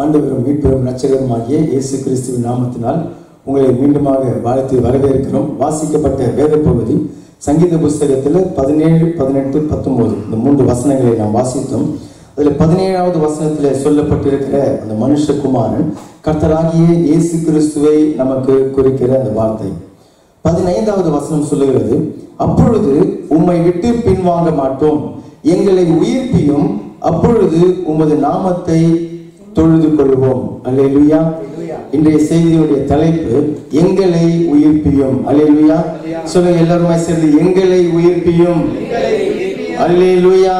ஆண்டவரும் மீட்பெரும் இரட்சகருமாகிய இயேசு கிறிஸ்துவின் நாமத்தினால் உங்களை மீண்டுமாக வாழ்த்து வரவேற்கிறோம். வாசிக்கப்பட்ட வேத பகுதி சங்கீத புஸ்தகத்தில் 17, 18, 19 இந்த 3 வசனங்களை நாம் வாசித்தோம். அதில் 17வது வசனத்தில் சொல்லப்பட்டிருக்கிற அந்த மனுஷகுமாரன் கர்த்தராகிய இயேசு கிறிஸ்துவை நமக்கு குறிக்கிற அந்த வார்த்தை. 15வது வசனம் சொல்லுகிறது, அப்பொழுது உம்மை விட்டு பின்வாங்க மாட்டோம், எங்களை உயிர்ப்பியும், அப்பொழுது உமது நாமத்தை தொழுது கொள்வோம். அல்லேலூயா. இன்றைய செய்தியுடைய தலைப்பு எங்களை உயிர்ப்பியும். அல்லேலூயா. சொல்லுங்க எல்லாருமே சேர்ந்து, எங்களை உயிர்ப்பியும். அல்லேலூயா.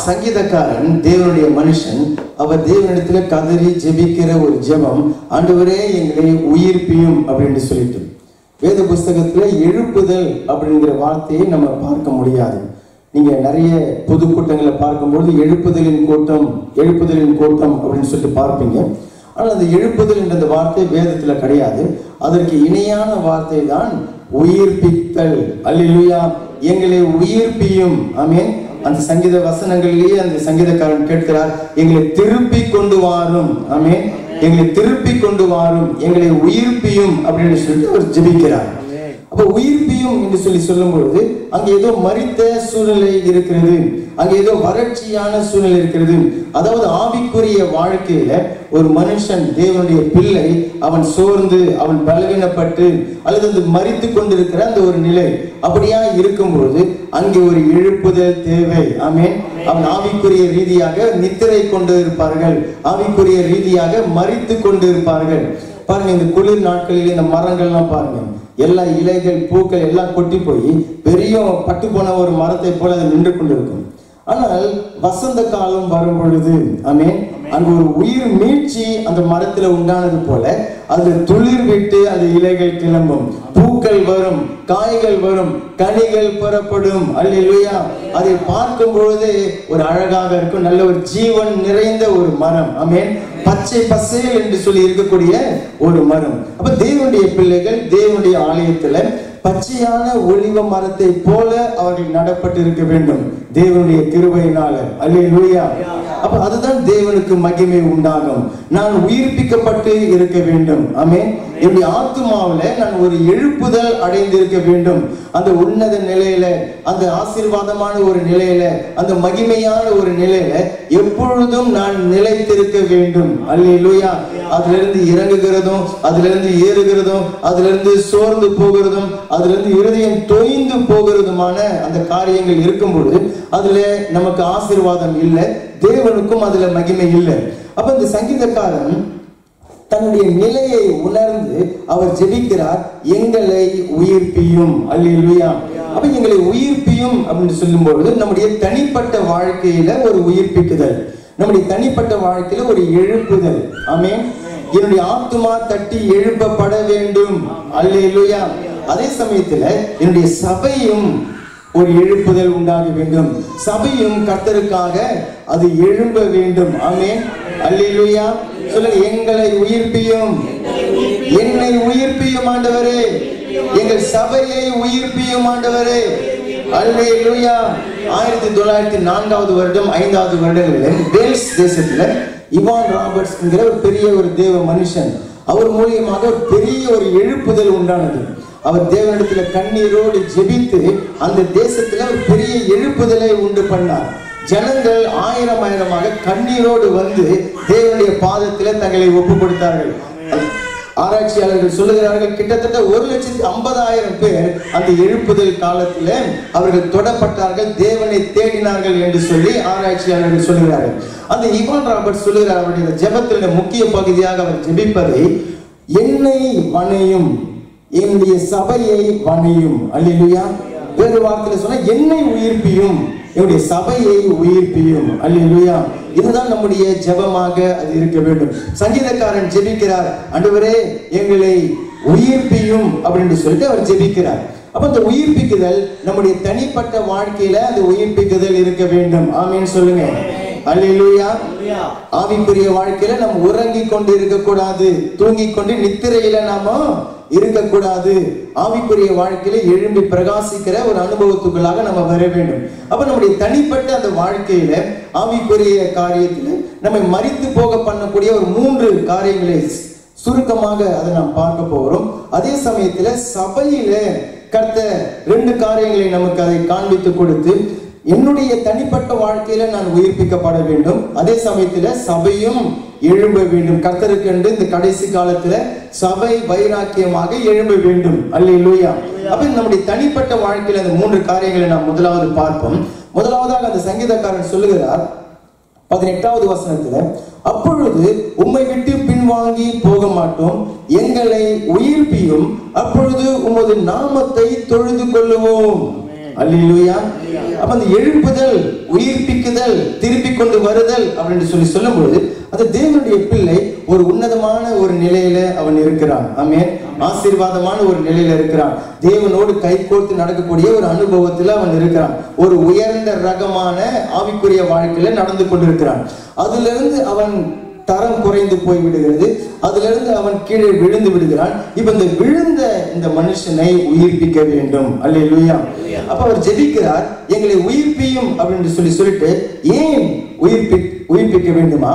சங்கீதக்காரன் தேவனுடைய மனுஷன். அவர் தேவனிடத்துல கதறி ஜெபிக்கிற ஒரு ஜெபம், ஆண்டவரே எங்களை உயிர்ப்பியும் அப்படின்னு சொல்லிட்டு. வேத புஸ்தகத்துல எழுப்புதல் அப்படிங்கிற வார்த்தையை நம்ம பார்க்க முடியாது. நீங்க நிறைய பொதுக்கூட்டங்களை பார்க்கும்போது எழுப்புதலின் கூட்டம் அப்படின்னு சொல்லிட்டு பார்ப்பீங்க. ஆனால் அந்த எழுப்புதல் என்ற அந்த வார்த்தை வேதத்துல கிடையாது. அதற்கு இணையான வார்த்தை தான் உயிர்ப்பித்தல். அல்லேலூயா. எங்களை உயிர்ப்பியும். ஆமென். அந்த சங்கீத வசனங்களிலேயே அந்த சங்கீதக்காரன் கேட்கிறார், எங்களை திருப்பி கொண்டு வாரும். ஆமென். எங்களை திருப்பி கொண்டு வாரும், எங்களை உயிர்ப்பியும் அப்படின்னு சொல்லிட்டு அவர் ஜெபிக்கிறார். அப்ப உயிர்ப்பியும் என்று சொல்லும் பொழுது அங்க ஏதோ மரித்த சூழ்நிலை இருக்கிறது, அங்க ஏதோ வறட்சியான சூழ்நிலை இருக்கிறது. அதாவது ஆவிக்குரிய வாழ்க்கையில ஒரு மனுஷன், தேவனுடைய பிள்ளை, அவன் சோர்ந்து, அவன் பலவீனப்பட்டு அல்லது அந்த மரித்து கொண்டிருக்கிற அந்த ஒரு நிலை. அப்படியா இருக்கும்பொழுது அங்கே ஒரு எழுப்புதல் தேவை. ஆமென். அவன் ஆவிக்குரிய ரீதியாக நித்திரை கொண்டு இருப்பார்கள், ஆவிக்குரிய ரீதியாக மரித்து கொண்டு இருப்பார்கள். பாருங்க, இந்த குளிர் நாட்களில் இந்த மரங்கள்லாம் பாருங்க, எல்லா இலைகள் பூக்கள் எல்லாம் கொட்டி போய் பெரிய பட்டு போன ஒரு மரத்தை போல அது நின்று கொண்டிருக்கும். ஆனால் வசந்த காலம் வரும் பொழுது, ஆமென், அங்கு ஒரு உயிர் மீட்சி அந்த மரத்துல உண்டானது போல அதுல துளிர் விட்டு அந்த இலைகள் கிளம்பும், பூக்கள் வரும், காய்கள் வரும், கனிகள் பெறப்படும். அல்லேலூயா. அதை பார்க்கும் பொழுது ஒரு அழகாக இருக்கும், நல்ல ஒரு ஜீவன் நிறைந்த ஒரு மரம். ஆமென். பச்சை பசேல் என்று சொல்லி இருக்கக்கூடிய ஒரு மரம். அப்ப தேவனுடைய பிள்ளைகள் தேவனுடைய ஆலயத்துல பச்சையான ஒலிவ மரத்தை போல அவர்கள் நடப்பட்டு இருக்க வேண்டும் தேவனுடைய கிருபையினால. அல்லேலூயா. அப்ப அதுதான் தேவனுக்கு மகிமை உண்டாகும். நான் உயிர்ப்பிக்கப்பட்டு இருக்க வேண்டும். ஆமென். என்னுடைய ஆத்துமாவில நான் ஒரு எழுப்புதல் அடைந்திருக்க வேண்டும். அந்த உன்னத நிலையில, அந்த ஆசீர்வாதமான ஒரு நிலையில, அந்த மகிமையான ஒரு நிலையில எப்பொழுதும் நான் நிலைத்திருக்க வேண்டும். அல்லேலூயா. அதுல இருந்து இறங்குகிறதும், அதுல இருந்து ஏறுகிறதும், அதுல இருந்து சோர்ந்து போகிறதும், அதுல இருந்து இருதயம் தொய்ந்து போகிறதுமான அந்த காரியங்கள் இருக்கும்பொழுது அதுல நமக்கு ஆசீர்வாதம் இல்லை, தேவனுக்கும் அதுல மகிமை இல்லை. அப்ப இந்த சங்கீதக்காரன் தன்னுடைய நிலையை உணர்ந்து அவர் ஜெபிக்கிறார், எங்களை உயிர்ப்பியும். அல்லேலூயா. அப்ப எங்களை உயிர்ப்பியும் அப்படின்னு சொல்லும் பொழுது நம்முடைய தனிப்பட்ட வாழ்க்கையில ஒரு உயிர்ப்பிக்குதல், நம்முடைய தனிப்பட்ட வாழ்க்கையில ஒரு எழுப்புதல். ஆமென். என்னுடைய ஆத்துமா தட்டி எழுப்பப்பட வேண்டும். அல்லேலூயா. அதே சமயத்துல என்னுடைய சபையும் ஒரு எழுப்புதல் உண்டாக வேண்டும். சபையும் கர்த்தருக்காக அது எழும்ப வேண்டும். ஆமென். அல்லேலூயா. சொல்லுங்க, எங்களை உயிர்ப்பியும், என்னை உயிர்ப்பியும் ஆண்டவரே, எங்கள் சபையை உயிர்ப்பியும் ஆண்டவரே. அல்லேலூயா. 1904வது வருடம் 5வது வருடங்களில் வேல்ஸ் தேசத்துல இவான் ராபர்ட்ஸ் என்கிற ஒரு பெரிய ஒரு தேவ மனுஷன், அவர் மூலியமாக பெரிய ஒரு எழுப்புதல் உண்டானது. அவர் தேவனிடத்துல கண்ணீரோடு ஜெபித்து அந்த தேசத்துல ஒரு பெரிய எழுப்புதலை உண்டு பண்ணார். ஜனங்கள் ஆயிரமாக கண்ணீரோடு வந்து தேவனுடைய பாதத்திலே தங்களை ஒப்பு கொடுத்தார்கள். ஆராய்ச்சியாளர்கள் சொல்லுகிறார்கள், கிட்டத்தட்ட 1,50,000 பேர் அந்த எழுப்புதல் காலத்துல அவர்கள் தொடப்பட்டார்கள், தேவனை தேடினார்கள் என்று சொல்லி ஆராய்ச்சியாளர்கள் சொல்லுகிறார்கள். அந்த இவான் ராபர்ட் சொல்லுகிறார், அவருடைய ஜெபத்தினுடைய முக்கிய பகுதியாக அவர் ஜெபிப்பதை, என்னை வணையும், என்னுடைய சபையை வணையும். அல்லேலூயா. வேறு வார்த்தையில சொன்னா, என்னை உயிர்ப்பியும், என்னுடைய சபையை உயிர்ப்பியும். அல்லேலூயா. இதுதான் நம்முடைய ஜெபமாக அது இருக்க வேண்டும். சங்கீதக்காரன் ஜெபிக்கிறார், ஆண்டவரே எங்களை உயிர்ப்பியும் அப்படின்னு சொல்லிட்டு அவர் ஜெபிக்கிறார். அப்ப அந்த உயிர்ப்பிக்குதல் நம்முடைய தனிப்பட்ட வாழ்க்கையில அந்த உயிர்ப்பிக்குதல் இருக்க வேண்டும். ஆமென் சொல்லுங்க. அல்லேலூயா. ஆவிக்குரிய வாழ்க்கையில நம்ம உறங்கி கொண்டு இருக்க கூடாது, தூங்கி கொண்டு நித்திரையில நாம இருக்கக்கூடாது. ஆவிக்குரிய வாழ்க்கையில எழும்பி பிரகாசிக்கிற ஒரு அனுபவத்துக்குள்ளாக நம்ம வர வேண்டும். அப்ப நம்முடைய தனிப்பட்ட அந்த வாழ்க்கையில ஆவிக்குரிய காரியத்துல நம்மை மரித்து போக பண்ணக்கூடிய ஒரு 3 காரியங்களை சுருக்கமாக அதை நாம் பார்க்க போகிறோம். அதே சமயத்துல சபையில கர்த்தர் 2 காரியங்களை நமக்கு அதை காண்பித்து கொடுத்து, என்னுடைய தனிப்பட்ட வாழ்க்கையில நான் உயிர்ப்பிக்கப்பட வேண்டும், அதே சமயத்துல சபையும் எழும்ப வேண்டும். கர்த்தருக்கு என்று இந்த கடைசி காலத்துல சபை வைராக்கியமாக எழும்ப வேண்டும். அல்லேலூயா. அப்ப நம்முடைய தனிப்பட்ட வாழ்க்கையில அந்த 3 காரியங்களை நாம் முதலாவது பார்ப்போம். முதலாவதாக அந்த சங்கீதக்காரன் சொல்லுகிறார் 18வது வசனத்துல, அப்பொழுது உம்மை விட்டு பின்வாங்கி போக மாட்டோம், எங்களை உயிர்ப்பியும், அப்பொழுது உமது நாமத்தை தொழுது கொள்ளுவோம். அல்லேலூயா. அப்ப அந்த எழுப்புதல், உயிர்ப்பிக்குதல், திருப்பி கொண்டு வருதல் அப்படின்னு சொல்லும்போது அது தேவனுடைய பிள்ளை ஒரு உன்னதமான ஒரு நிலையில அவன் இருக்கிறான். ஆமென். ஆசீர்வாதமான ஒரு நிலையில இருக்கிறான். தேவனோடு கைகோர்த்து நடக்கக்கூடிய ஒரு அனுபவத்துல அவன் இருக்கிறான். ஒரு உயர்ந்த ரகமான ஆவிக்குரிய வாழ்க்கையில நடந்து கொண்டிருக்கிறான். அதுல இருந்து அவன் தரம் குறைந்து போய் விடுகிறது. அதுல இருந்து அவன் கீழே விழுந்து விடுகிறான். இப்ப இந்த விழுந்த இந்த மனுஷனை உயிர்ப்பிக்க வேண்டும். அல்லேலூயா. அப்ப அவர் ஜெபிக்கிறார், எங்களை உயிர்ப்பியும் அப்படின்னு சொல்லிட்டு, ஏன் உயிர்ப்பிக்க வேண்டுமா?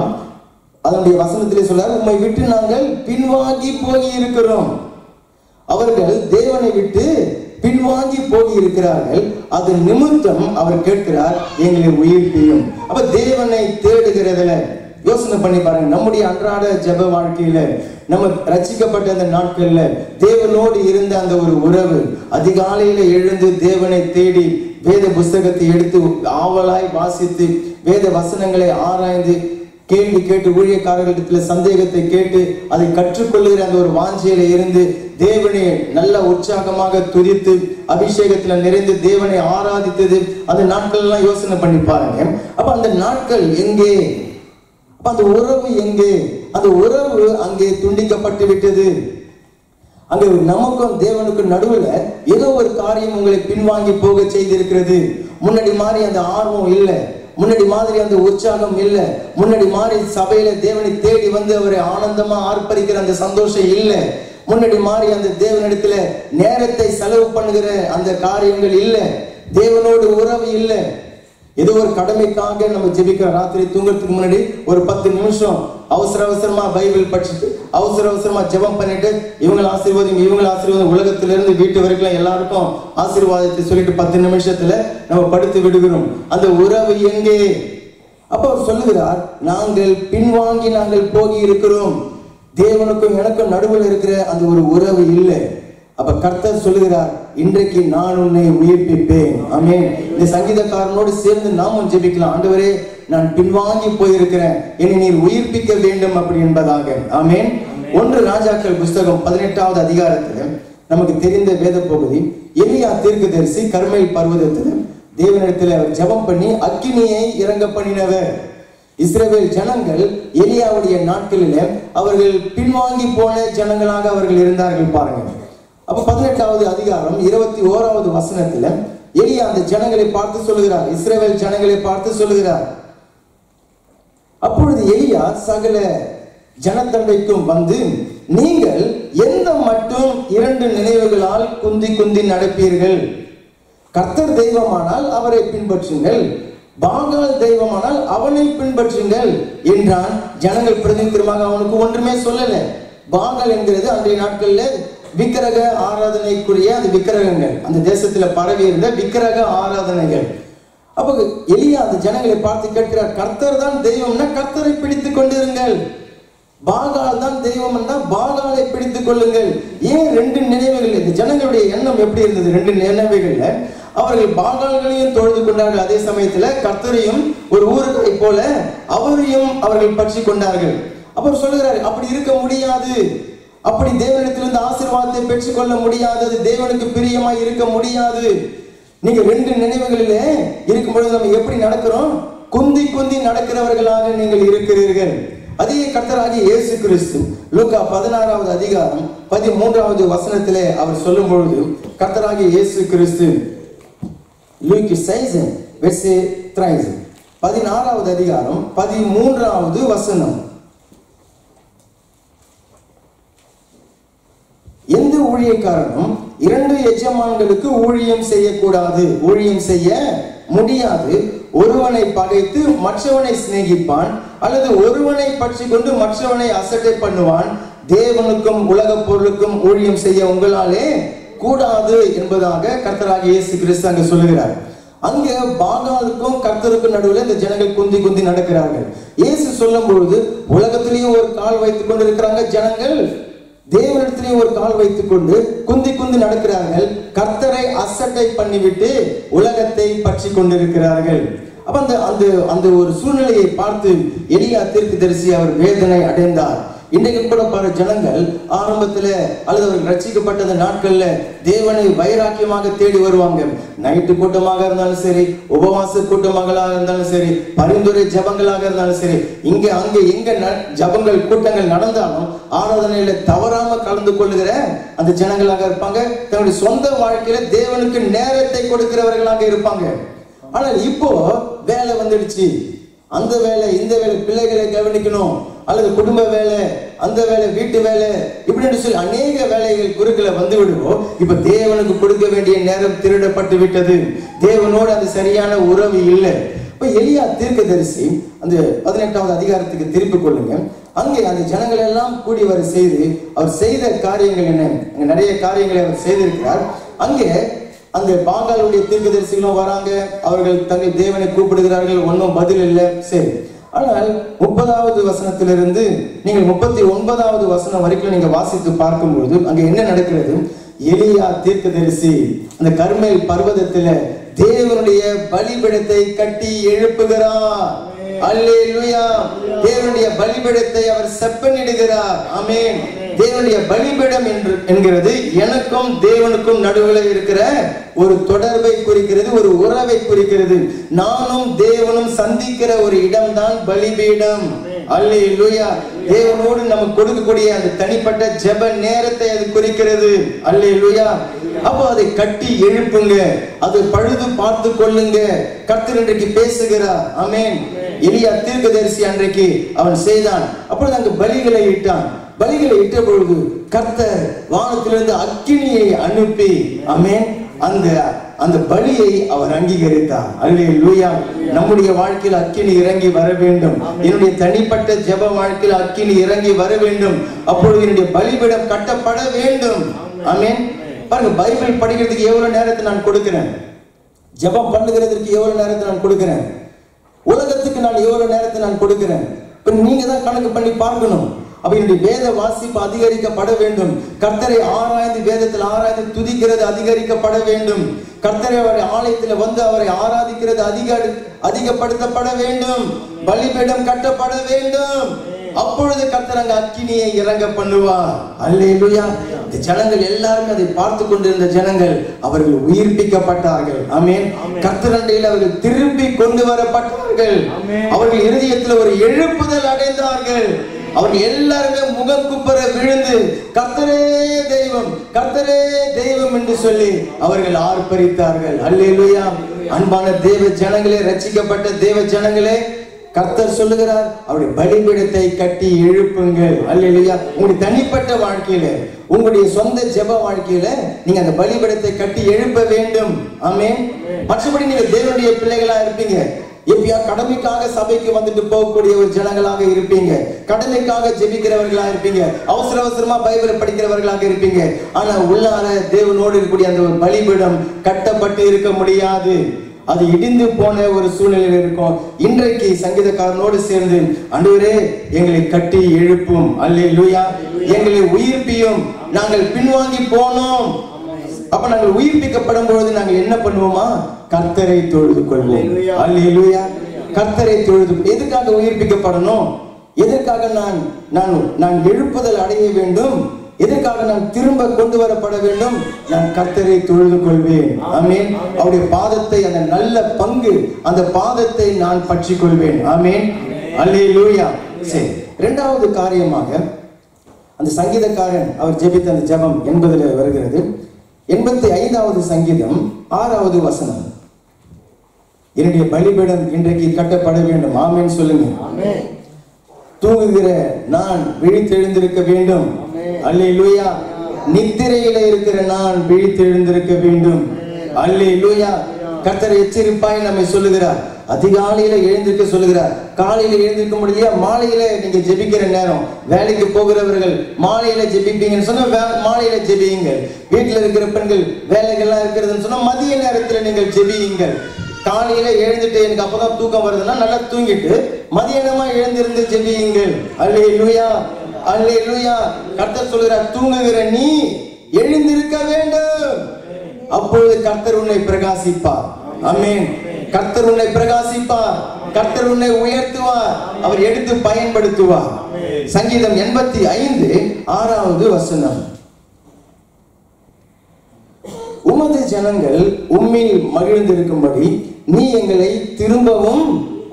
அதனுடைய வசனத்திலே சொல்றார், உம்மை விட்டு நாங்கள் பின்வாங்கி போய் இருக்கிறோம். அவர்கள் தேவனை விட்டு பின்வாங்கி போய் இருக்கிறார்கள். அது நிமித்தம் அவர் கேட்கிறார், எங்களை உயிர்ப்பியும். அப்ப தேவனை தேடுகிறதுல யோசனை பண்ணி பாருங்க. நம்முடைய அன்றாட ஜெப வாழ்க்கையில, நம்ம ரட்சிக்கப்பட்ட அந்த நாட்கள்ல தேவனோடு இருந்த அந்த ஒரு உறவு, அதிகாலையில எழுந்து தேவனை தேடி வேத புஸ்தகத்தை எடுத்து ஆவலாய் வாசித்து வேத வசனங்களை ஆராய்ந்து கேள்வி கேட்டு ஊழியக்காரர்களிடத்துல சந்தேகத்தை கேட்டு அதை கற்றுக்கொள்ளுகிற அந்த ஒரு வாஞ்சையில இருந்து தேவனை நல்ல உற்சாகமாக துதித்து அபிஷேகத்துல நிறைந்து தேவனை ஆராதித்தது, அந்த நாட்கள் எல்லாம் யோசனை பண்ணி பாருங்க. அப்ப அந்த நாட்கள் எங்கே? அந்த உறவு எங்கே? அந்த உறவு அங்கே துண்டிக்கப்பட்டு விட்டது. அங்கே நமக்கும் தேவனுக்கும் நடுவுல ஏதோ ஒரு காரியம் உங்களை பின்வாங்கி போக செய்திருக்கிறது. முன்னாடி மாதிரி அந்த ஆர்வம் இல்லை, முன்னாடி மாதிரி அந்த உற்சாகம் இல்லை, முன்னாடி மாதிரி சபையில தேவனை தேடி வந்து அவரை ஆனந்தமா ஆர்ப்பரிக்கிற அந்த சந்தோஷம் இல்லை, முன்னாடி மாதிரி அந்த தேவனிடத்துல நேரத்தை செலவு பண்ணுகிற அந்த காரியங்கள் இல்லை, தேவனோடு உறவு இல்லை. ஏதோ ஒரு கடமைக்காக நம்ம ஜெபிக்கிற, ராத்திரி தூங்குறதுக்கு முன்னாடி ஒரு 10 நிமிஷம் அவசரமா பைபிள் படிச்சுட்டு அவசரமா ஜெபம் பண்ணிட்டு இவங்களை ஆசீர்வாதம் உலகத்திலிருந்து வீட்டு வரைக்கும் எல்லாருக்கும் ஆசீர்வாதத்தை சொல்லிட்டு 10 நிமிஷத்துல நம்ம படுத்து விடுகிறோம். அந்த உறவு எங்கே? அப்ப அவர் சொல்லுகிறார், நாங்கள் பின்வாங்கி நாங்கள் போகி இருக்கிறோம். தேவனுக்கும் எனக்கும் நடுவில் இருக்கிற அந்த ஒரு உறவு இல்லை. அப்ப கர்த்தர் சொல்லுகிறார், இன்றைக்கு நான் உன்னை உயிர்ப்பிப்பேன். ஆமென். இந்த சங்கீதக்காரனோடு சேர்ந்து நாமும் ஜெபிக்கலாம், ஆண்டவரே நான் பின்வாங்கி போயிருக்கிறேன், என்னை நீர் உயிர்ப்பிக்க வேண்டும் அப்படி என்பதாக. ஆமென். 1 ராஜாக்கள் புஸ்தகம் 18வது அதிகாரத்துல நமக்கு தெரிந்த வேத பகுதி, எலியா தீர்க்கதரிசி கர்மேல் பர்வதத்துல தேவனிடத்துல ஜெபம் பண்ணி அக்கினியை இறங்க பண்ணினவர். இஸ்ரவேல் ஜனங்கள் எலியாவுடைய நாட்களிலே அவர்கள் பின்வாங்கி போன ஜனங்களாக அவர்கள் இருந்தார்கள் பாருங்க. அப்ப 18வது அதிகாரம் 21வது வசனத்துல எலியா அந்த ஜனங்களை பார்த்து சொல்லுகிறார், இஸ்ரவேல் ஜனங்களை பார்த்து சொல்லுகிறார், அப்பொழுது எலியா சகல ஜனத்தண்டைக்கும் வந்து, நீங்கள் எந்த மட்டும் 2 நினைவுகளால் குந்தி நடப்பீர்கள்? கர்த்தர் தெய்வமானால் அவரை பின்பற்றுங்கள், பாகால் தெய்வமானால் அவனை பின்பற்றுங்கள் என்றான். ஜனங்கள் பிரதித்திரமாக அவனுக்கு ஒன்றுமே சொல்லல. பாகால் என்கிறது அன்றைய நாட்கள்ல விக்கிரக ஆராதனைக்குரிய அந்த விக்கிரகங்கள், அந்த தேசத்துல பரவி இருந்த விக்கிரக ஆராதனைகள். அப்ப எலியா அந்த ஜனங்களை பார்த்து கேட்கிறார், கர்த்தர் தான் தெய்வம்னா கர்த்தரை பிடித்துக் கொண்டிருங்கள், பாகால் தான் தெய்வம் என்றால் பாகாலை பிடித்துக் கொள்ளுங்கள். ஏன் 2 நினைவுகள்? இந்த ஜனங்களுடைய எண்ணம் எப்படி இருந்தது? 2 நினைவுகள்ல அவர்கள் பாகால்களையும் தொழுது கொண்டார்கள், அதே சமயத்துல கர்த்தரையும் ஒரு ஊருக்கை போல அவரையும் அவர்கள் பற்றி கொண்டார்கள். அவர் சொல்லுகிறார், அப்படி இருக்க முடியாது, அப்படி தேவனிடத்திலிருந்து ஆசீர்வாதத்தை பெற்றுக்கொள்ள முடியாது, அது தேவனுக்கு பிரியமாய் இருக்க முடியாது. நீங்க 2 நினைவுகளிலே இருக்கும் பொழுது நம்ம எப்படி நடக்கிறோம்? குந்தி நடக்கிறவர்களாக நீங்கள் இருக்கிறீர்கள். அதே கர்த்தராகிய இயேசு கிறிஸ்து லூக்கா 16வது அதிகாரம் 13வது வசனத்திலே அவர் சொல்லும் பொழுது, கர்த்தராகிய இயேசு கிறிஸ்து Luke 16 verset 13, 16வது அதிகாரம் 13வது வசனம், எந்த ஊழியக்காரனும் 2 எஜமான்களுக்கு ஊழியம் செய்யக்கூடாது, ஊழியம் செய்ய முடியாது. ஒருவனை பகைத்து மற்றவனை சிநேகிப்பான், அல்லது ஒருவனை பற்றி கொண்டு மற்றவனை அசட்டை பண்ணுவான். தேவனுக்கும் உலக பொருளுக்கும் ஊழியம் செய்ய உங்களாலே கூடாது என்பதாக கர்த்தராகிய இயேசு கிறிஸ்து அங்க சொல்லுகிறார். அங்க பாகாலுக்கும் கர்த்தருக்கும் நடுவில் இந்த ஜனங்கள் குந்தி குந்தி நடக்கிறார்கள். இயேசு சொல்லும் பொழுது உலகத்திலேயும் ஒரு கால் வைத்துக் கொண்டு இருக்கிறாங்க ஜனங்கள், தேவனிடத்திலேயும் ஒரு கால் வைத்துக் கொண்டு குந்தி குந்தி நடக்கிறார்கள். கர்த்தரை அசட்டை பண்ணிவிட்டு உலகத்தை பற்றி கொண்டிருக்கிறார்கள். அப்ப அந்த அந்த ஒரு சூழ்நிலையை பார்த்து எலியா தீர்க்கதரிசி அவர் வேதனை அடைந்தார். இன்றைக்கு கூட பாரு, ஜனங்கள் ஆரம்பத்துல அல்லது அவர் ரட்சிக்கப்பட்ட அந்த நாட்கள்ல தேவனை வைராக்கியமாக தேடி வருவாங்க. நைட்டு கூட்டமாக இருந்தாலும் சரி, உபவாச கூட்டமாக இருந்தாலும் சரி, பரிந்துரை ஜபங்களாக இருந்தாலும் சரி, இங்க அங்க எங்க ஜபங்கள் கூட்டங்கள் நடந்தாலும் ஆராதனையில தவறாம கலந்து கொள்ளுகிற அந்த ஜனங்களாக இருப்பாங்க. தன்னுடைய சொந்த வாழ்க்கையில தேவனுக்கு நேரத்தை கொடுக்கிறவர்களாக இருப்பாங்க. ஆனால் இப்போ வேலை வந்துடுச்சு, அந்த வேலை இந்த வேலை, பிள்ளைகளை கவனிக்கணும், அல்லது குடும்ப வேலை, அந்த வேலை, வீட்டு வேலை, இப்படின்னு சொல்லி அநேக வேலைகள் குறுக்கில் வந்து விடுவோம். இப்ப தேவனுக்கு கொடுக்க வேண்டிய நேரம் திருடப்பட்டு விட்டது. தேவனோடு அது சரியான உறவு இல்லை. இப்ப எலியா தீர்க்கதரிசி அந்த 18வது அதிகாரத்துக்கு திருப்பி கொள்ளுங்க. அங்கே அந்த ஜனங்கள் எல்லாம் கூடி வர செய்து அவர் செய்த காரியங்கள் என்ன, அங்க நிறைய காரியங்களை அவர் செய்திருக்கிறார். அங்கே அந்த பாகாலுடைய தீர்க்கதரிசிகளும் வராங்க, அவர்கள் தங்கள் தேவனை கூப்பிடுகிறார்கள், ஒன்றும் பதில் இல்லை. சரி, ஆனால் 30வது வசனத்திலிருந்து நீங்கள் 39வது வசனம் வரைக்கும் நீங்க வாசித்து பார்க்கும்போது அங்க என்ன நடக்கிறது? எலியா தீர்க்கதரிசி அந்த கர்மேல் பர்வதத்துல தேவனுடைய பலிபீடத்தை கட்டி எழுப்புகிறார். அல்லேலூயா! தேவனுடைய பலிபீடத்தை அவர் செப்பனிடுகிறார். ஆமென். தேவனுடைய பலிபீடம் என்கிறது எனக்கும் தேவனுக்கும் நடுவில் இருக்கிற ஒரு தொடர்பை குறிக்கிறது, ஒரு உறவை குறிக்கிறது. நானும் தேவனும் சந்திக்கிற ஒரு இடம் தான் பலிபீடம். அல்லேலூயா! தேவனோடு நமக்கு கொடுக்கக்கூடிய அந்த தனிப்பட்ட ஜெப நேரத்தை அது குறிக்கிறது. அல்லேலூயா! அப்போ அதை கட்டி எழுப்புங்க, அது பழுது பார்த்து கொள்ளுங்க. கர்த்தர் இன்றைக்கு பேசுகிறார். ஆமென். எலியா தீர்க்கதரிசி அன்றைக்கு அவன் செய்தான். அப்பொழுது அங்கு பலிகளை இட்டான். பலிகளை இட்ட பொழுது கர்த்தர் வானத்திலிருந்து அக்கினியை அனுப்பி, ஆமென், அந்த பலியை அவர் அங்கீகரித்தார். அல்லேலூயா! நம்முடைய வாழ்க்கையில் அக்கினி இறங்கி வர வேண்டும். என்னுடைய தனிப்பட்ட ஜெப வாழ்க்கையில் அக்கினி இறங்கி வர வேண்டும். அப்பொழுது என்னுடைய பலிபீடம் கட்டப்பட வேண்டும். ஆமென். பாருங்க, பைபிள் படிக்கிறதுக்கு எவ்வளவு நேரத்தை நான் கொடுக்கிறேன், ஜெபம் பண்ணுகிறதுக்கு எவ்வளவு நேரத்தை நான் கொடுக்கிறேன், உலகத்துக்கு நான் எவ்வளவு நேரத்தை நான் கொடுக்கிறேன். இப்ப நீங்க தான் கணக்கு பண்ணி பார்க்கணும். அப்ப என்னுடைய வேத வாசிப்பு அதிகரிக்கப்பட வேண்டும். கர்த்தரை ஆராய்ந்து, வேதத்தில் ஆராய்ந்து துதிக்கிறது அதிகரிக்கப்பட வேண்டும். கர்த்தரை அவருடைய ஆலயத்தில் வந்து அவரை ஆராதிக்கிறது அதிகப்படுத்தப்பட வேண்டும். பலிபீடம் கட்டப்பட வேண்டும். அப்பொழுது கர்த்தர் அங்க அக்கினியை இறங்க பண்ணுவார். அல்லேலூயா! இந்த ஜனங்கள் எல்லாரும் அதை பார்த்து கொண்டிருந்த ஜனங்கள் அவர்கள் உயிர்ப்பிக்கப்பட்டார்கள். ஆமென். கர்த்தர் அண்டையில் அவர்கள் திரும்பி கொண்டு வரப்பட்டார்கள். அவர்கள் இருதயத்தில் ஒரு எழுப்புதல் அடைந்தார்கள். அவர்கள் எல்லாருமே முகம் குப்புற விழுந்து கர்த்தரே தெய்வம், கர்த்தரே தெய்வம் என்று சொல்லி அவர்கள் ஆர்ப்பரித்தார்கள். அல்லேலூயா! அன்பான தேவ ஜனங்களே, ரட்சிக்கப்பட்ட தேவ ஜனங்களே, கர்த்தர் சொல்லுகிறார், அவருடைய பலிபீடத்தை கட்டி எழுப்புங்கள். அல்லேலூயா! உங்களுடைய தனிப்பட்ட வாழ்க்கையில, உங்களுடைய சொந்த ஜெப வாழ்க்கையில நீங்க அந்த பலிபீடத்தை கட்டி எழுப்ப வேண்டும். ஆமென். மற்றபடி நீங்க தேவனுடைய பிள்ளைகளா இருப்பீங்க. எப்பயா கடமைக்காக சபைக்கு வந்துட்டு போகக்கூடிய ஒரு ஜனங்களாக இருப்பீங்க, கடமைக்காக ஜெபிக்கிறவர்களா இருப்பீங்க, அவசர அவசரமா பைபிளை படிக்கிறவர்களாக இருப்பீங்க. ஆனா உள்ளார தேவனோடு இருக்கக்கூடிய அந்த ஒரு பலிபீடம் கட்டப்பட்டு இருக்க முடியாது. அது இடிந்து போன ஒரு சூழ்நிலையில் இருக்கும். இன்றைக்கு சங்கீதக்காரனோடு சேர்ந்து, ஆண்டவரே எங்களை கட்டி எழுப்பும். அல்லேலூயா! எங்களை உயிர்ப்பியும். நாங்கள் பின்வாங்கி போனோம். அப்ப நாங்கள் உயிர்ப்பிக்கப்படும் பொழுது நாங்கள் என்ன பண்ணுவோமா? கர்த்தரை தொழுது கொள்வோம். அல்லேலூயா! கர்த்தரை தொழுது. எதுக்காக உயிர்ப்பிக்கப்படணும்? எதற்காக நான் எழுப்புதல் அடைய வேண்டும்? எதற்காக நான் திரும்ப கொண்டு வரப்பட வேண்டும்? நான் கர்த்தரை தொழுது கொள்வேன். ஆமென். அவருடைய பாதத்தை, அந்த நல்ல பங்கு, அந்த பாதத்தை நான் பற்றி கொள்வேன். ஆமென். அல்லேலூயா! சரி, இரண்டாவது காரியமாக அந்த சங்கீதக்காரன் அவர் ஜெபித்த அந்த ஜெபம் 80 வருகிறது. 85வது சங்கீதம் 6வது வசனம். என்னுடைய பலிபீடம் இன்றைக்கு கட்டப்பட வேண்டும். ஆமென் சொல்லுங்க. தூங்குகிற நான் விழித்தெழுந்திருக்க வேண்டும். அல்லேலூயா! நித்திரையில இருக்கிற நான் விழித்தெழுந்திருக்க வேண்டும். அல்லேலூயா! கர்த்தர் எச்சரிப்பாய் நம்மை சொல்லுகிறார். அதிகாலையில எழுந்திருக்க சொல்லுகிறார். காலையில எழுந்திருக்க முடியலையா, மாலையில நீங்க ஜெபிக்கிற நேரம், வேலைக்கு போகிறவர்கள் மாலையில ஜெபிப்பீங்கன்னு சொன்னா மாலையில ஜெபியுங்கள். வீட்டுல இருக்கிற பெண்கள் வேலைகள்லாம் இருக்கிறதுன்னு சொன்னா மதிய நேரத்துல நீங்கள் ஜெபியுங்கள். காலையில எழுந்துட்டு எனக்கு அப்பதான் தூக்கம் வருதுன்னா நல்லா தூங்கிட்டு மதியானமா எழுந்திருந்து ஜெபியுங்கள். அல்லேலூயா, அல்லேலூயா. கர்த்தர் சொல்கிறார், தூங்குகிற நீ எழுந்திருக்க வேண்டும், அப்பொழுது கர்த்தர் உன்னை பிரகாசிப்பார். ஆமென். கர்த்தர் உன்னை பிரகாசிப்பார், கர்த்தர் உன்னை உயர்த்துவார், அவர் எடுத்து பயன்படுத்துவார். சங்கீதம் 85:6 உமது ஜனங்கள் உம்மில் மகிழ்ந்திருக்கும்படி நீ எங்களை திரும்பவும்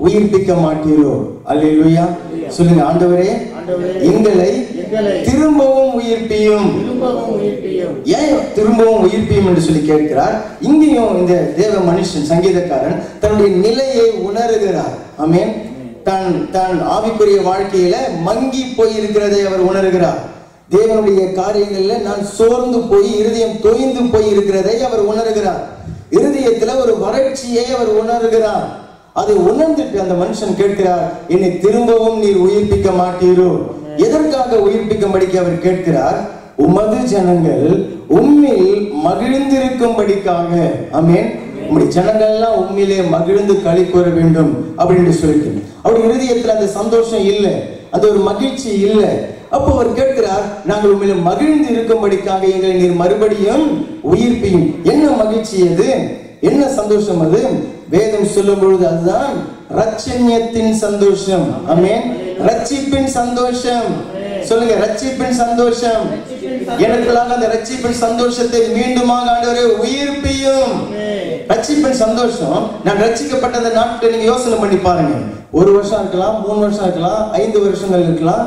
உயிர்ப்பிக்க மாட்டீரோ. அல்லேலூயா. சொல்லுங்க, ஆண்டவரே எங்களை திரும்பவும் உயிர்ப்பியும். ஏன் திரும்பவும் உயிர்ப்பியும் என்று சொல்லி கேட்கிறார். இங்கேயும் இந்த தேவ மனுஷன் சங்கீதக்காரன் தன்னுடைய நிலையை உணர்கிறார். ஆமென். தான் ஆவிக்குரிய வாழ்க்கையில மங்கி போயிருக்கிறதை அவர் உணர்கிறார். தேவனுடைய காரியங்கள்ல நான் சோர்ந்து போய் இருதயம் தொய்ந்து போய் இருக்கிறதை அவர் உணர்கிறார். இருதயத்துல ஒரு வறட்சியை அவர் உணர்கிறார். அதை உணர்ந்துட்டு அந்த மனுஷன் கேட்கிறார், என்னை திரும்பவும் நீர் உயிர்ப்பிக்க மாட்டீரோ. எதற்காக உயிர்ப்பிக்கும்படிக்கு அவர் கேட்கிறார்? உமது ஜனங்கள் உம்மில் மகிழ்ந்திருக்கும்படிக்காக. ஆமென். உம்முடைய ஜனங்கள் எல்லாம் உண்மையிலே மகிழ்ந்து களி கூற வேண்டும் அப்படின்னு சொல்லிட்டு அவருடைய இருதயத்துல அந்த சந்தோஷம் இல்லை, அது ஒரு மகிழ்ச்சி இல்லை. அப்போ அவர் கேட்கிறார், நாங்கள் உண்மையில மகிழ்ந்து இருக்கும்படிக்காக எங்களை நீர் மறுபடியும் உயிர்ப்பியும். என்ன மகிழ்ச்சி அது, என்ன சந்தோஷம் அது? வேதம் சொல்லும் பொழுது அதுதான் ரட்சண்யத்தின் சந்தோஷம். ஆமென். ரட்சிப்பின் சந்தோஷம். சொல்லுங்க, ரட்சிப்பின் சந்தோஷம். எனக்குள்ளாக அந்த ரட்சிப்பின் சந்தோஷத்தை மீண்டுமாக ஆண்டவரே உயிர்ப்பியும். ரட்சிப்பின் சந்தோஷம். நான் ரட்சிக்கப்பட்ட அந்த நாட்களை நீங்க யோசனை பண்ணி பாருங்க. 1 வருஷம் இருக்கலாம், 3 வருஷம் இருக்கலாம், 5 வருஷங்கள் இருக்கலாம்,